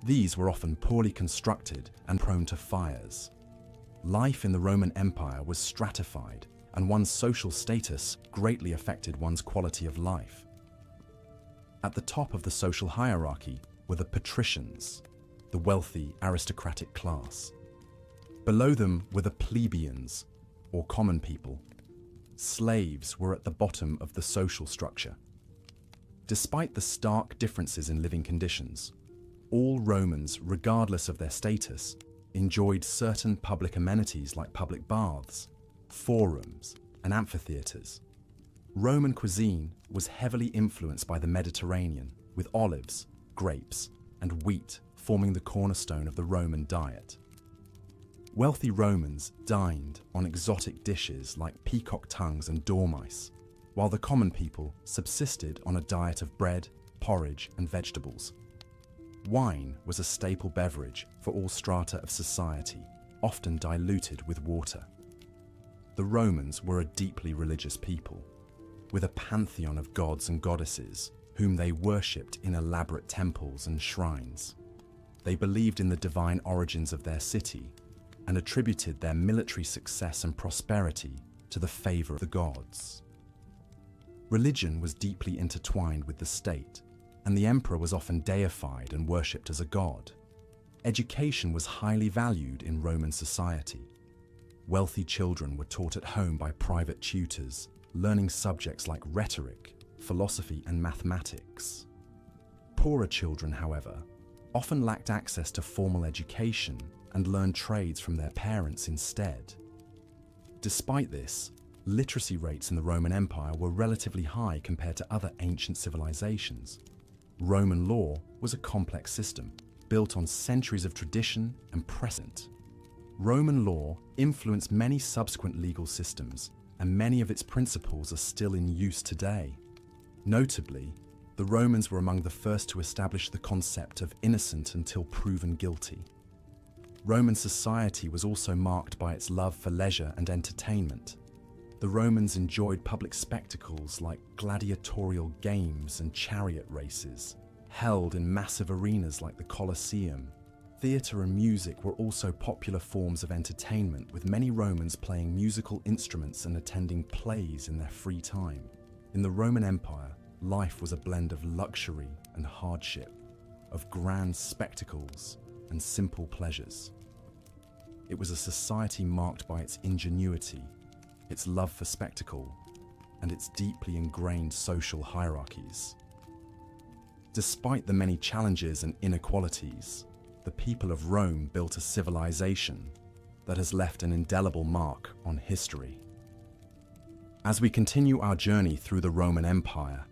These were often poorly constructed and prone to fires. Life in the Roman Empire was stratified, and one's social status greatly affected one's quality of life. At the top of the social hierarchy were the patricians, the wealthy aristocratic class. Below them were the plebeians, or common people. Slaves were at the bottom of the social structure. Despite the stark differences in living conditions, all Romans, regardless of their status, enjoyed certain public amenities like public baths, forums, and amphitheatres. Roman cuisine was heavily influenced by the Mediterranean, with olives, grapes, and wheat forming the cornerstone of the Roman diet. Wealthy Romans dined on exotic dishes like peacock tongues and dormice, while the common people subsisted on a diet of bread, porridge, and vegetables. Wine was a staple beverage for all strata of society, often diluted with water. The Romans were a deeply religious people, with a pantheon of gods and goddesses whom they worshipped in elaborate temples and shrines. They believed in the divine origins of their city and attributed their military success and prosperity to the favor of the gods. Religion was deeply intertwined with the state, and the emperor was often deified and worshipped as a god. Education was highly valued in Roman society. Wealthy children were taught at home by private tutors, learning subjects like rhetoric, philosophy, and mathematics. Poorer children, however, often lacked access to formal education and learned trades from their parents instead. Despite this, literacy rates in the Roman Empire were relatively high compared to other ancient civilizations. Roman law was a complex system, built on centuries of tradition and precedent. Roman law influenced many subsequent legal systems, and many of its principles are still in use today. Notably, the Romans were among the first to establish the concept of innocent until proven guilty. Roman society was also marked by its love for leisure and entertainment. The Romans enjoyed public spectacles like gladiatorial games and chariot races, held in massive arenas like the Colosseum. Theatre and music were also popular forms of entertainment, with many Romans playing musical instruments and attending plays in their free time. In the Roman Empire, life was a blend of luxury and hardship, of grand spectacles and simple pleasures. It was a society marked by its ingenuity, its love for spectacle, and its deeply ingrained social hierarchies. Despite the many challenges and inequalities, the people of Rome built a civilization that has left an indelible mark on history. As we continue our journey through the Roman Empire,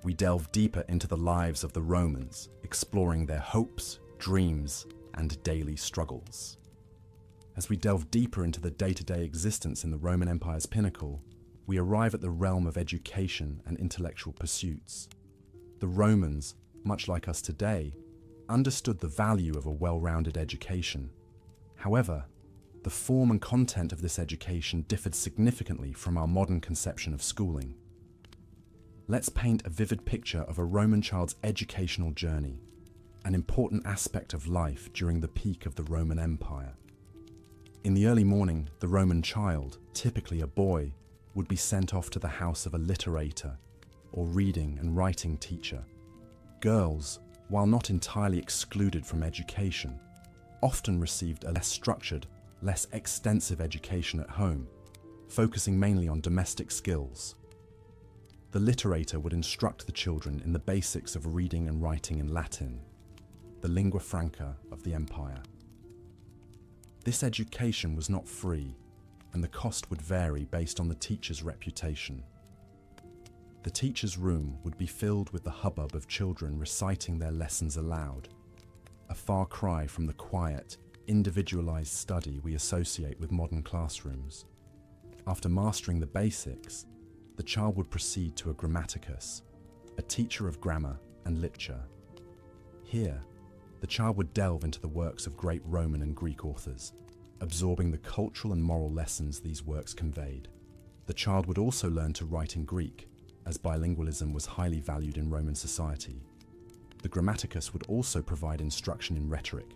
we delve deeper into the lives of the Romans, exploring their hopes, dreams, and daily struggles. As we delve deeper into the day-to-day existence in the Roman Empire's pinnacle, we arrive at the realm of education and intellectual pursuits. The Romans, much like us today, understood the value of a well-rounded education. However, the form and content of this education differed significantly from our modern conception of schooling. Let's paint a vivid picture of a Roman child's educational journey, an important aspect of life during the peak of the Roman Empire. In the early morning, the Roman child, typically a boy, would be sent off to the house of a literator, or reading and writing teacher. Girls, while not entirely excluded from education, often received a less structured, less extensive education at home, focusing mainly on domestic skills. The literator would instruct the children in the basics of reading and writing in Latin, the lingua franca of the empire. This education was not free, and the cost would vary based on the teacher's reputation. The teacher's room would be filled with the hubbub of children reciting their lessons aloud, a far cry from the quiet, individualized study we associate with modern classrooms. After mastering the basics, the child would proceed to a grammaticus, a teacher of grammar and literature. Here, the child would delve into the works of great Roman and Greek authors, absorbing the cultural and moral lessons these works conveyed. The child would also learn to write in Greek, as bilingualism was highly valued in Roman society. The grammaticus would also provide instruction in rhetoric,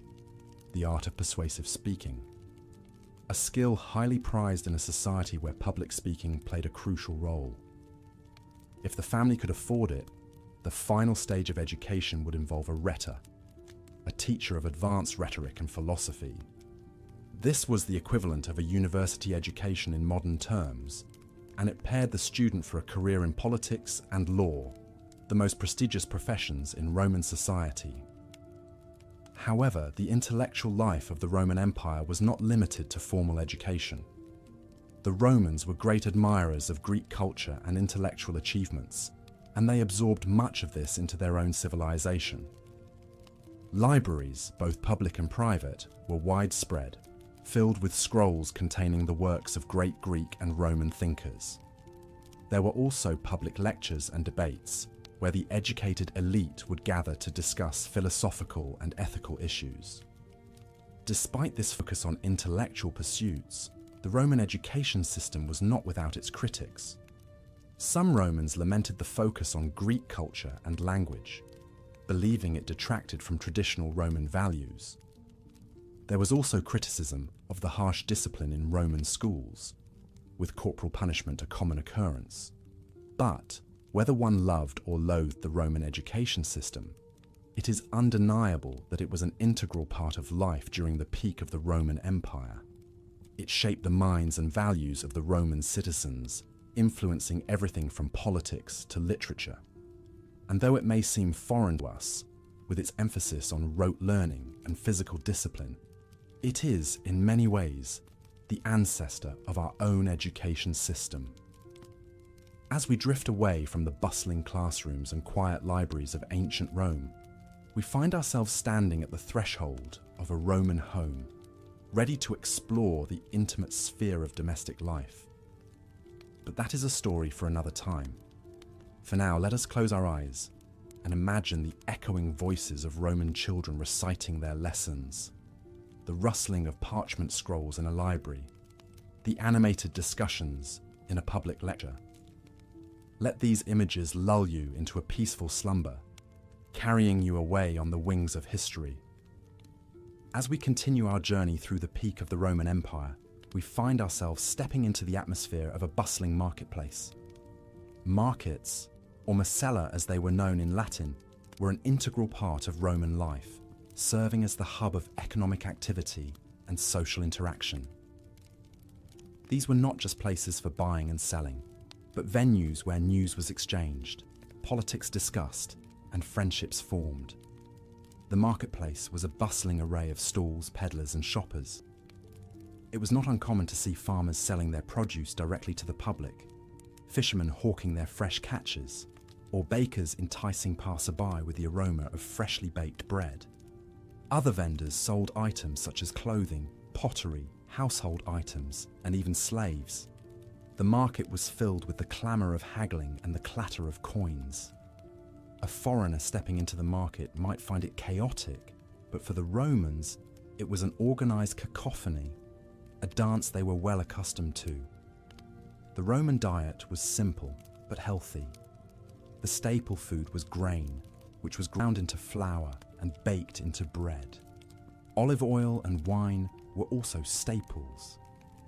the art of persuasive speaking, a skill highly prized in a society where public speaking played a crucial role. If the family could afford it, the final stage of education would involve a rhetor, a teacher of advanced rhetoric and philosophy. This was the equivalent of a university education in modern terms, and it paired the student for a career in politics and law, the most prestigious professions in Roman society. However, the intellectual life of the Roman Empire was not limited to formal education. The Romans were great admirers of Greek culture and intellectual achievements, and they absorbed much of this into their own civilization. Libraries, both public and private, were widespread, filled with scrolls containing the works of great Greek and Roman thinkers. There were also public lectures and debates, where the educated elite would gather to discuss philosophical and ethical issues. Despite this focus on intellectual pursuits, the Roman education system was not without its critics. Some Romans lamented the focus on Greek culture and language, believing it detracted from traditional Roman values. There was also criticism of the harsh discipline in Roman schools, with corporal punishment a common occurrence. But whether one loved or loathed the Roman education system, it is undeniable that it was an integral part of life during the peak of the Roman Empire. It shaped the minds and values of the Roman citizens, influencing everything from politics to literature. And though it may seem foreign to us, with its emphasis on rote learning and physical discipline, it is, in many ways, the ancestor of our own education system. As we drift away from the bustling classrooms and quiet libraries of ancient Rome, we find ourselves standing at the threshold of a Roman home, ready to explore the intimate sphere of domestic life. But that is a story for another time. For now, let us close our eyes and imagine the echoing voices of Roman children reciting their lessons, the rustling of parchment scrolls in a library, the animated discussions in a public lecture. Let these images lull you into a peaceful slumber, carrying you away on the wings of history. As we continue our journey through the peak of the Roman Empire, we find ourselves stepping into the atmosphere of a bustling marketplace. Markets, or Masella as they were known in Latin, were an integral part of Roman life, serving as the hub of economic activity and social interaction. These were not just places for buying and selling, but venues where news was exchanged, politics discussed, and friendships formed. The marketplace was a bustling array of stalls, peddlers, and shoppers. It was not uncommon to see farmers selling their produce directly to the public, fishermen hawking their fresh catches, or bakers enticing passerby with the aroma of freshly baked bread. Other vendors sold items such as clothing, pottery, household items, and even slaves. The market was filled with the clamour of haggling and the clatter of coins. A foreigner stepping into the market might find it chaotic, but for the Romans, it was an organised cacophony, a dance they were well accustomed to. The Roman diet was simple but healthy. The staple food was grain, which was ground into flour and baked into bread. Olive oil and wine were also staples.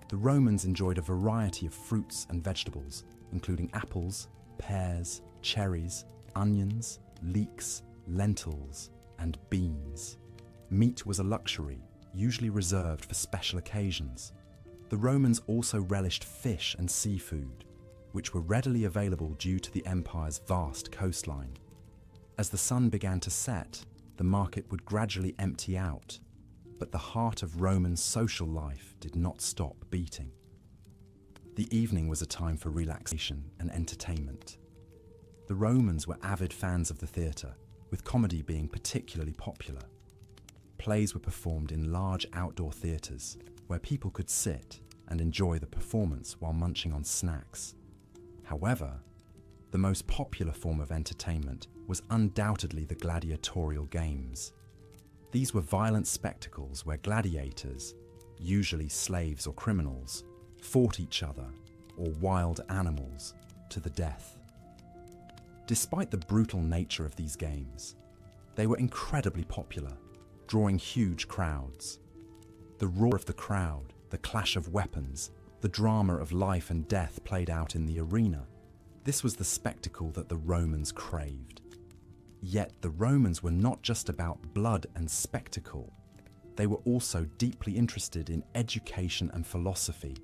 The Romans enjoyed a variety of fruits and vegetables, including apples, pears, cherries, onions, leeks, lentils, and beans. Meat was a luxury, usually reserved for special occasions. The Romans also relished fish and seafood, which were readily available due to the empire's vast coastline. As the sun began to set, the market would gradually empty out, but the heart of Roman social life did not stop beating. The evening was a time for relaxation and entertainment. The Romans were avid fans of the theatre, with comedy being particularly popular. Plays were performed in large outdoor theatres, where people could sit and enjoy the performance while munching on snacks. However, the most popular form of entertainment was undoubtedly the gladiatorial games. These were violent spectacles where gladiators, usually slaves or criminals, fought each other or wild animals to the death. Despite the brutal nature of these games, they were incredibly popular, drawing huge crowds. The roar of the crowd, the clash of weapons, the drama of life and death played out in the arena. This was the spectacle that the Romans craved. Yet the Romans were not just about blood and spectacle. They were also deeply interested in education and philosophy.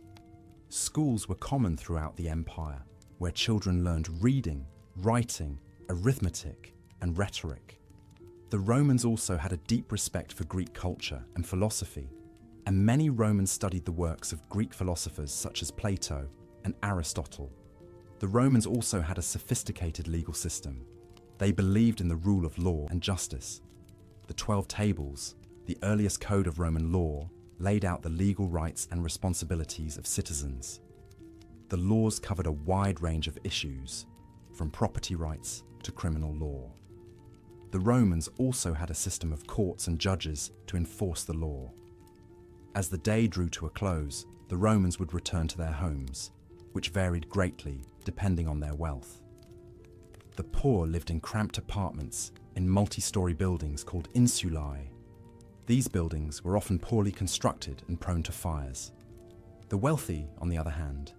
Schools were common throughout the empire, where children learned reading, writing, arithmetic, and rhetoric. The Romans also had a deep respect for Greek culture and philosophy, and many Romans studied the works of Greek philosophers such as Plato and Aristotle. The Romans also had a sophisticated legal system. They believed in the rule of law and justice. The 12 Tables, the earliest code of Roman law, laid out the legal rights and responsibilities of citizens. The laws covered a wide range of issues, from property rights to criminal law. The Romans also had a system of courts and judges to enforce the law. As the day drew to a close, the Romans would return to their homes, which varied greatly depending on their wealth. The poor lived in cramped apartments in multi-story buildings called insulae. These buildings were often poorly constructed and prone to fires. The wealthy, on the other hand,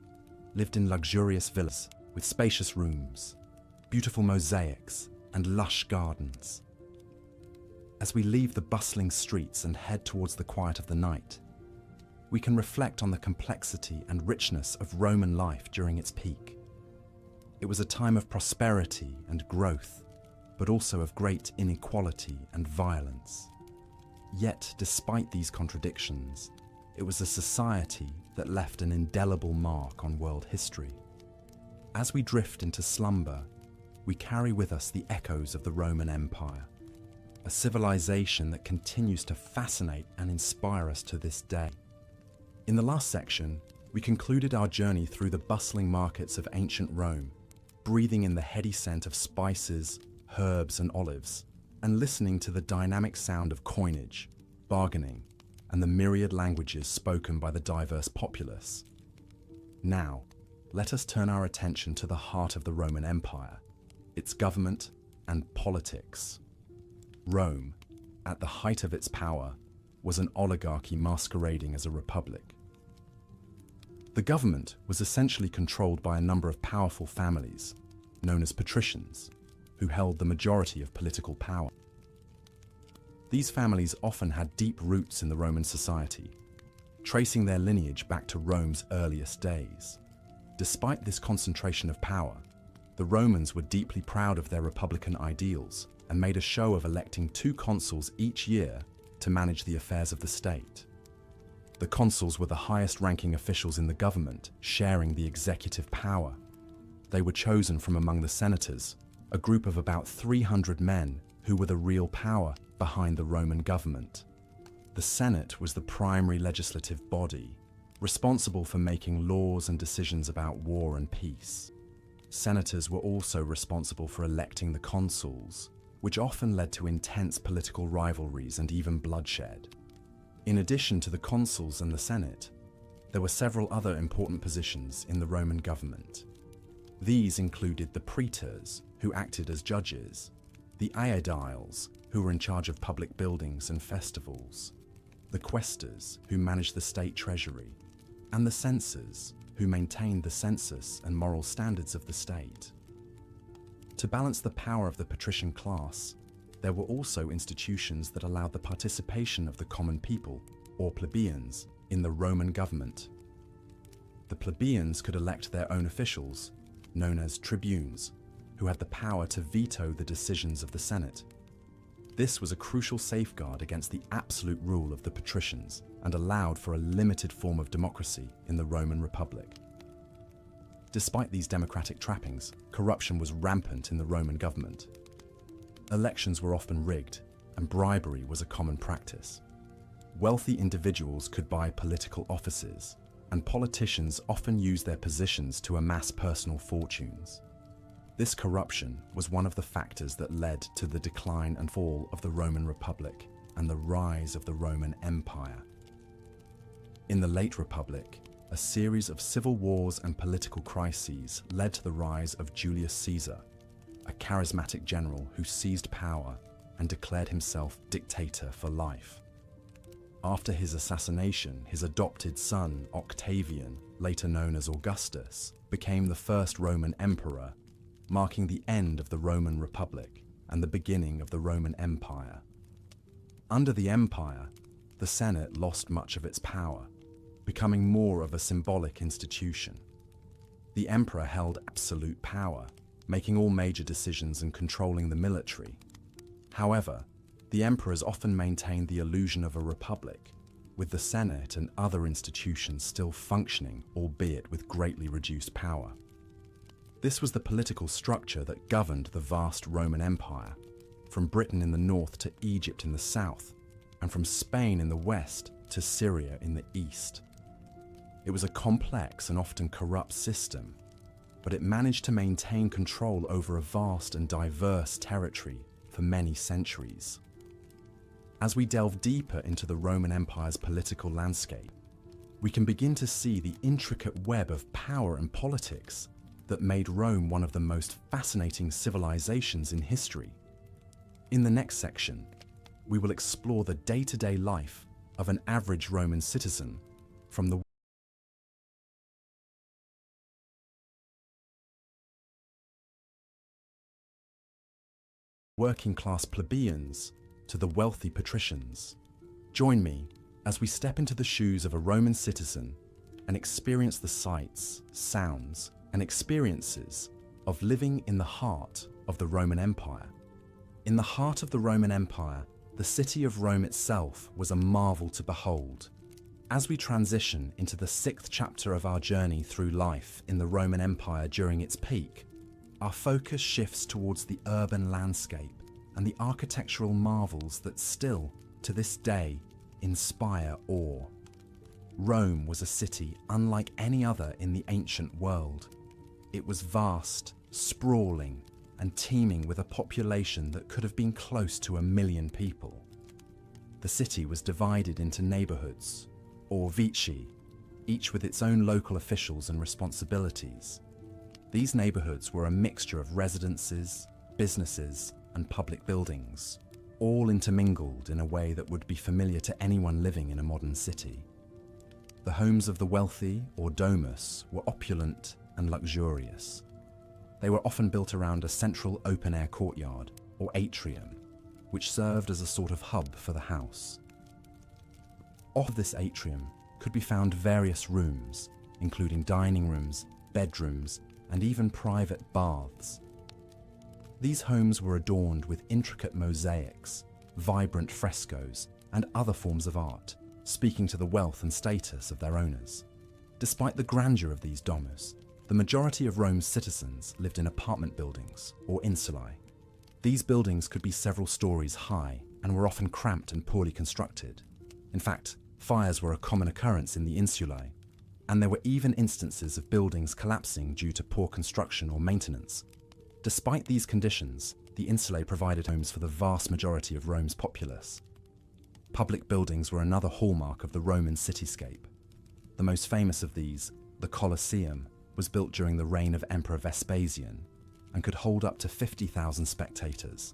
lived in luxurious villas with spacious rooms, beautiful mosaics, and lush gardens. As we leave the bustling streets and head towards the quiet of the night, we can reflect on the complexity and richness of Roman life during its peak. It was a time of prosperity and growth, but also of great inequality and violence. Yet, despite these contradictions, it was a society that left an indelible mark on world history. As we drift into slumber, we carry with us the echoes of the Roman Empire, a civilization that continues to fascinate and inspire us to this day. In the last section, we concluded our journey through the bustling markets of ancient Rome, breathing in the heady scent of spices, herbs, and olives, and listening to the dynamic sound of coinage, bargaining, and the myriad languages spoken by the diverse populace. Now, let us turn our attention to the heart of the Roman Empire, its government and politics. Rome, at the height of its power, was an oligarchy masquerading as a republic. The government was essentially controlled by a number of powerful families, known as patricians, who held the majority of political power. These families often had deep roots in the Roman society, tracing their lineage back to Rome's earliest days. Despite this concentration of power, the Romans were deeply proud of their republican ideals and made a show of electing 2 consuls each year to manage the affairs of the state. The consuls were the highest-ranking officials in the government, sharing the executive power. They were chosen from among the senators, a group of about 300 men who were the real power behind the Roman government. The Senate was the primary legislative body, responsible for making laws and decisions about war and peace. Senators were also responsible for electing the consuls, which often led to intense political rivalries and even bloodshed. In addition to the consuls and the Senate, there were several other important positions in the Roman government. These included the praetors, who acted as judges, the aediles, who were in charge of public buildings and festivals, the quaestors, who managed the state treasury, and the censors, who maintained the census and moral standards of the state. To balance the power of the patrician class, there were also institutions that allowed the participation of the common people, or plebeians, in the Roman government. The plebeians could elect their own officials, known as tribunes, who had the power to veto the decisions of the Senate. This was a crucial safeguard against the absolute rule of the patricians and allowed for a limited form of democracy in the Roman Republic. Despite these democratic trappings, corruption was rampant in the Roman government. Elections were often rigged, and bribery was a common practice. Wealthy individuals could buy political offices, and politicians often used their positions to amass personal fortunes. This corruption was one of the factors that led to the decline and fall of the Roman Republic and the rise of the Roman Empire. In the late Republic, a series of civil wars and political crises led to the rise of Julius Caesar, a charismatic general who seized power and declared himself dictator for life. After his assassination, his adopted son, Octavian, later known as Augustus, became the first Roman emperor, marking the end of the Roman Republic and the beginning of the Roman Empire. Under the empire, the Senate lost much of its power, becoming more of a symbolic institution. The emperor held absolute power, making all major decisions and controlling the military. However, the emperors often maintained the illusion of a republic, with the Senate and other institutions still functioning, albeit with greatly reduced power. This was the political structure that governed the vast Roman Empire, from Britain in the north to Egypt in the south, and from Spain in the west to Syria in the east. It was a complex and often corrupt system, but it managed to maintain control over a vast and diverse territory for many centuries. As we delve deeper into the Roman Empire's political landscape, we can begin to see the intricate web of power and politics that made Rome one of the most fascinating civilizations in history. In the next section, we will explore the day-to-day life of an average Roman citizen, from the working-class plebeians to the wealthy patricians. Join me as we step into the shoes of a Roman citizen and experience the sights, sounds, and experiences of living in the heart of the Roman Empire. In the heart of the Roman Empire, the city of Rome itself was a marvel to behold. As we transition into the 6th chapter of our journey through life in the Roman Empire during its peak, our focus shifts towards the urban landscape and the architectural marvels that still, to this day, inspire awe. Rome was a city unlike any other in the ancient world. It was vast, sprawling, and teeming with a population that could have been close to 1 million people. The city was divided into neighborhoods, or vici, each with its own local officials and responsibilities. These neighborhoods were a mixture of residences, businesses, and public buildings, all intermingled in a way that would be familiar to anyone living in a modern city. The homes of the wealthy, or domus, were opulent and luxurious. They were often built around a central open-air courtyard, or atrium, which served as a sort of hub for the house. Off this atrium could be found various rooms, including dining rooms, bedrooms, and even private baths. These homes were adorned with intricate mosaics, vibrant frescoes, and other forms of art, speaking to the wealth and status of their owners. Despite the grandeur of these domus, the majority of Rome's citizens lived in apartment buildings, or insulae. These buildings could be several stories high and were often cramped and poorly constructed. In fact, fires were a common occurrence in the insulae, and there were even instances of buildings collapsing due to poor construction or maintenance. Despite these conditions, the insulae provided homes for the vast majority of Rome's populace. Public buildings were another hallmark of the Roman cityscape. The most famous of these, the Colosseum, was built during the reign of Emperor Vespasian and could hold up to 50,000 spectators.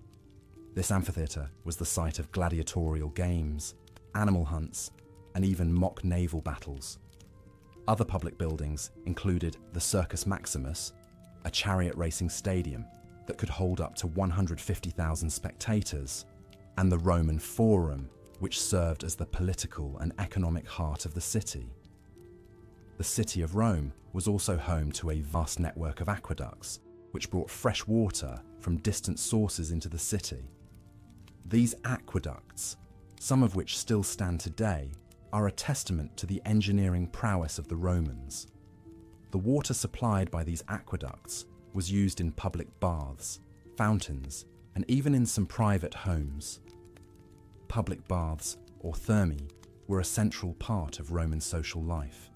This amphitheatre was the site of gladiatorial games, animal hunts, and even mock naval battles. Other public buildings included the Circus Maximus, a chariot racing stadium that could hold up to 150,000 spectators, and the Roman Forum, which served as the political and economic heart of the city. The city of Rome was also home to a vast network of aqueducts, which brought fresh water from distant sources into the city. These aqueducts, some of which still stand today, are a testament to the engineering prowess of the Romans. The water supplied by these aqueducts was used in public baths, fountains, and even in some private homes. Public baths, or thermae, were a central part of Roman social life.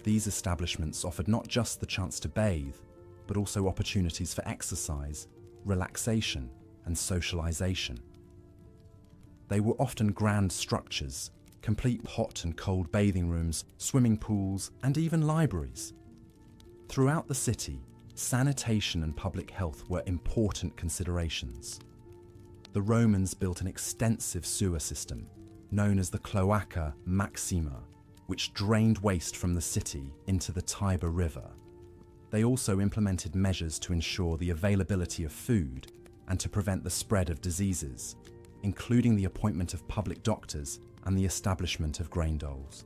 These establishments offered not just the chance to bathe, but also opportunities for exercise, relaxation, and socialization. They were often grand structures, complete hot and cold bathing rooms, swimming pools, and even libraries. Throughout the city, sanitation and public health were important considerations. The Romans built an extensive sewer system, known as the Cloaca Maxima, which drained waste from the city into the Tiber River. They also implemented measures to ensure the availability of food and to prevent the spread of diseases, including the appointment of public doctors and the establishment of grain doles.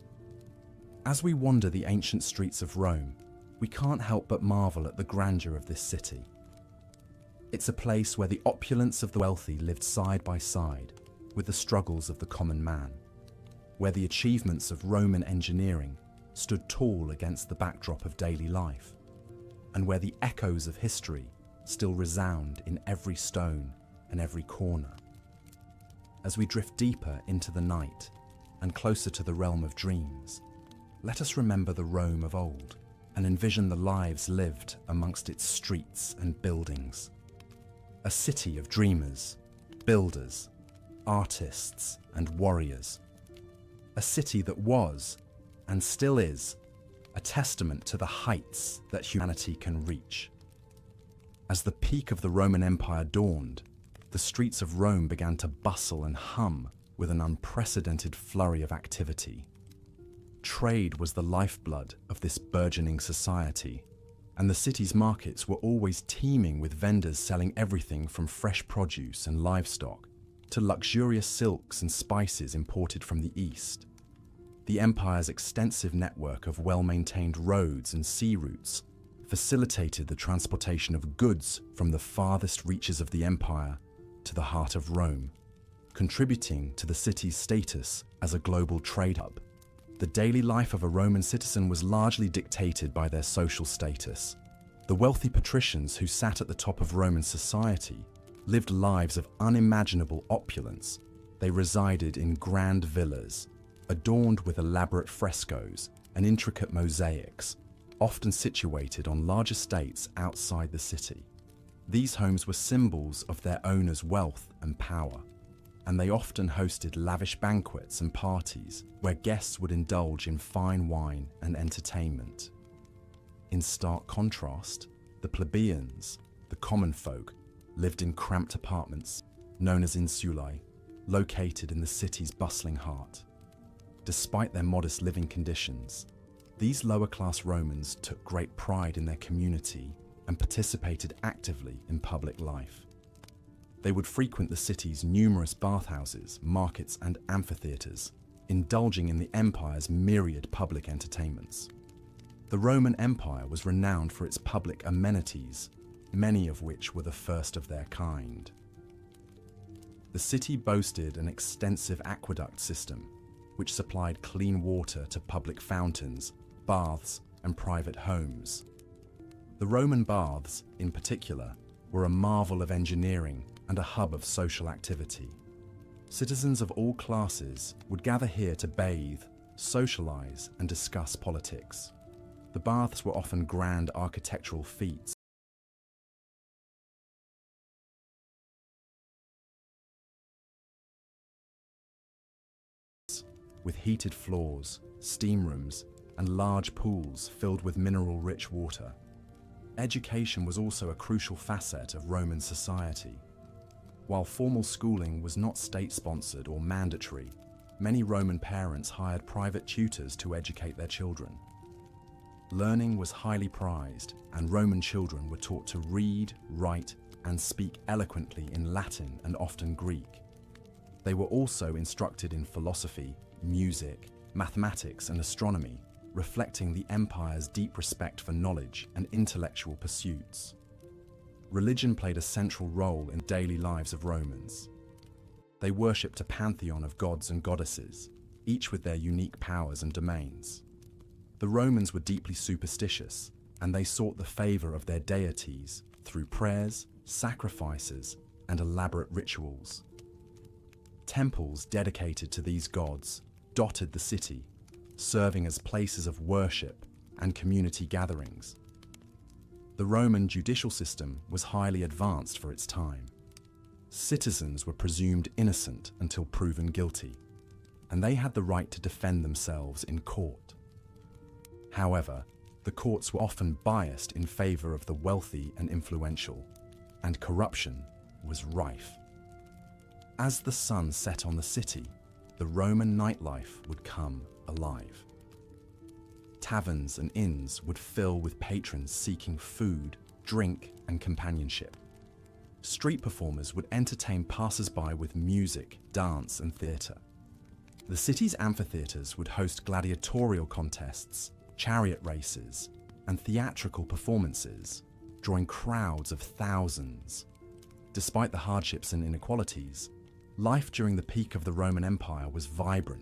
As we wander the ancient streets of Rome, we can't help but marvel at the grandeur of this city. It's a place where the opulence of the wealthy lived side by side with the struggles of the common man, where the achievements of Roman engineering stood tall against the backdrop of daily life, and where the echoes of history still resound in every stone and every corner. As we drift deeper into the night and closer to the realm of dreams, let us remember the Rome of old and envision the lives lived amongst its streets and buildings. A city of dreamers, builders, artists, and warriors. A city that was, and still is, a testament to the heights that humanity can reach. As the peak of the Roman Empire dawned, the streets of Rome began to bustle and hum with an unprecedented flurry of activity. Trade was the lifeblood of this burgeoning society, and the city's markets were always teeming with vendors selling everything from fresh produce and livestock to luxurious silks and spices imported from the East. The empire's extensive network of well-maintained roads and sea routes facilitated the transportation of goods from the farthest reaches of the empire to the heart of Rome, contributing to the city's status as a global trade hub. The daily life of a Roman citizen was largely dictated by their social status. The wealthy patricians who sat at the top of Roman society lived lives of unimaginable opulence. They resided in grand villas, adorned with elaborate frescoes and intricate mosaics, often situated on large estates outside the city. These homes were symbols of their owners' wealth and power, and they often hosted lavish banquets and parties where guests would indulge in fine wine and entertainment. In stark contrast, the plebeians, the common folk, lived in cramped apartments known as insulae, located in the city's bustling heart. Despite their modest living conditions, these lower-class Romans took great pride in their community and participated actively in public life. They would frequent the city's numerous bathhouses, markets, and amphitheatres, indulging in the empire's myriad public entertainments. The Roman Empire was renowned for its public amenities, many of which were the first of their kind. The city boasted an extensive aqueduct system, which supplied clean water to public fountains, baths, and private homes. The Roman baths, in particular, were a marvel of engineering and a hub of social activity. Citizens of all classes would gather here to bathe, socialize, and discuss politics. The baths were often grand architectural feats, with heated floors, steam rooms, and large pools filled with mineral-rich water. Education was also a crucial facet of Roman society. While formal schooling was not state-sponsored or mandatory, many Roman parents hired private tutors to educate their children. Learning was highly prized, and Roman children were taught to read, write, and speak eloquently in Latin and often Greek. They were also instructed in philosophy, music, mathematics, and astronomy, reflecting the empire's deep respect for knowledge and intellectual pursuits. Religion played a central role in daily lives of Romans. They worshipped a pantheon of gods and goddesses, each with their unique powers and domains. The Romans were deeply superstitious, and they sought the favor of their deities through prayers, sacrifices, and elaborate rituals. Temples dedicated to these gods dotted the city, serving as places of worship and community gatherings. The Roman judicial system was highly advanced for its time. Citizens were presumed innocent until proven guilty, and they had the right to defend themselves in court. However, the courts were often biased in favor of the wealthy and influential, and corruption was rife. As the sun set on the city, the Roman nightlife would come alive. Taverns and inns would fill with patrons seeking food, drink, and companionship. Street performers would entertain passers-by with music, dance, and theatre. The city's amphitheatres would host gladiatorial contests, chariot races, and theatrical performances, drawing crowds of thousands. Despite the hardships and inequalities, life during the peak of the Roman Empire was vibrant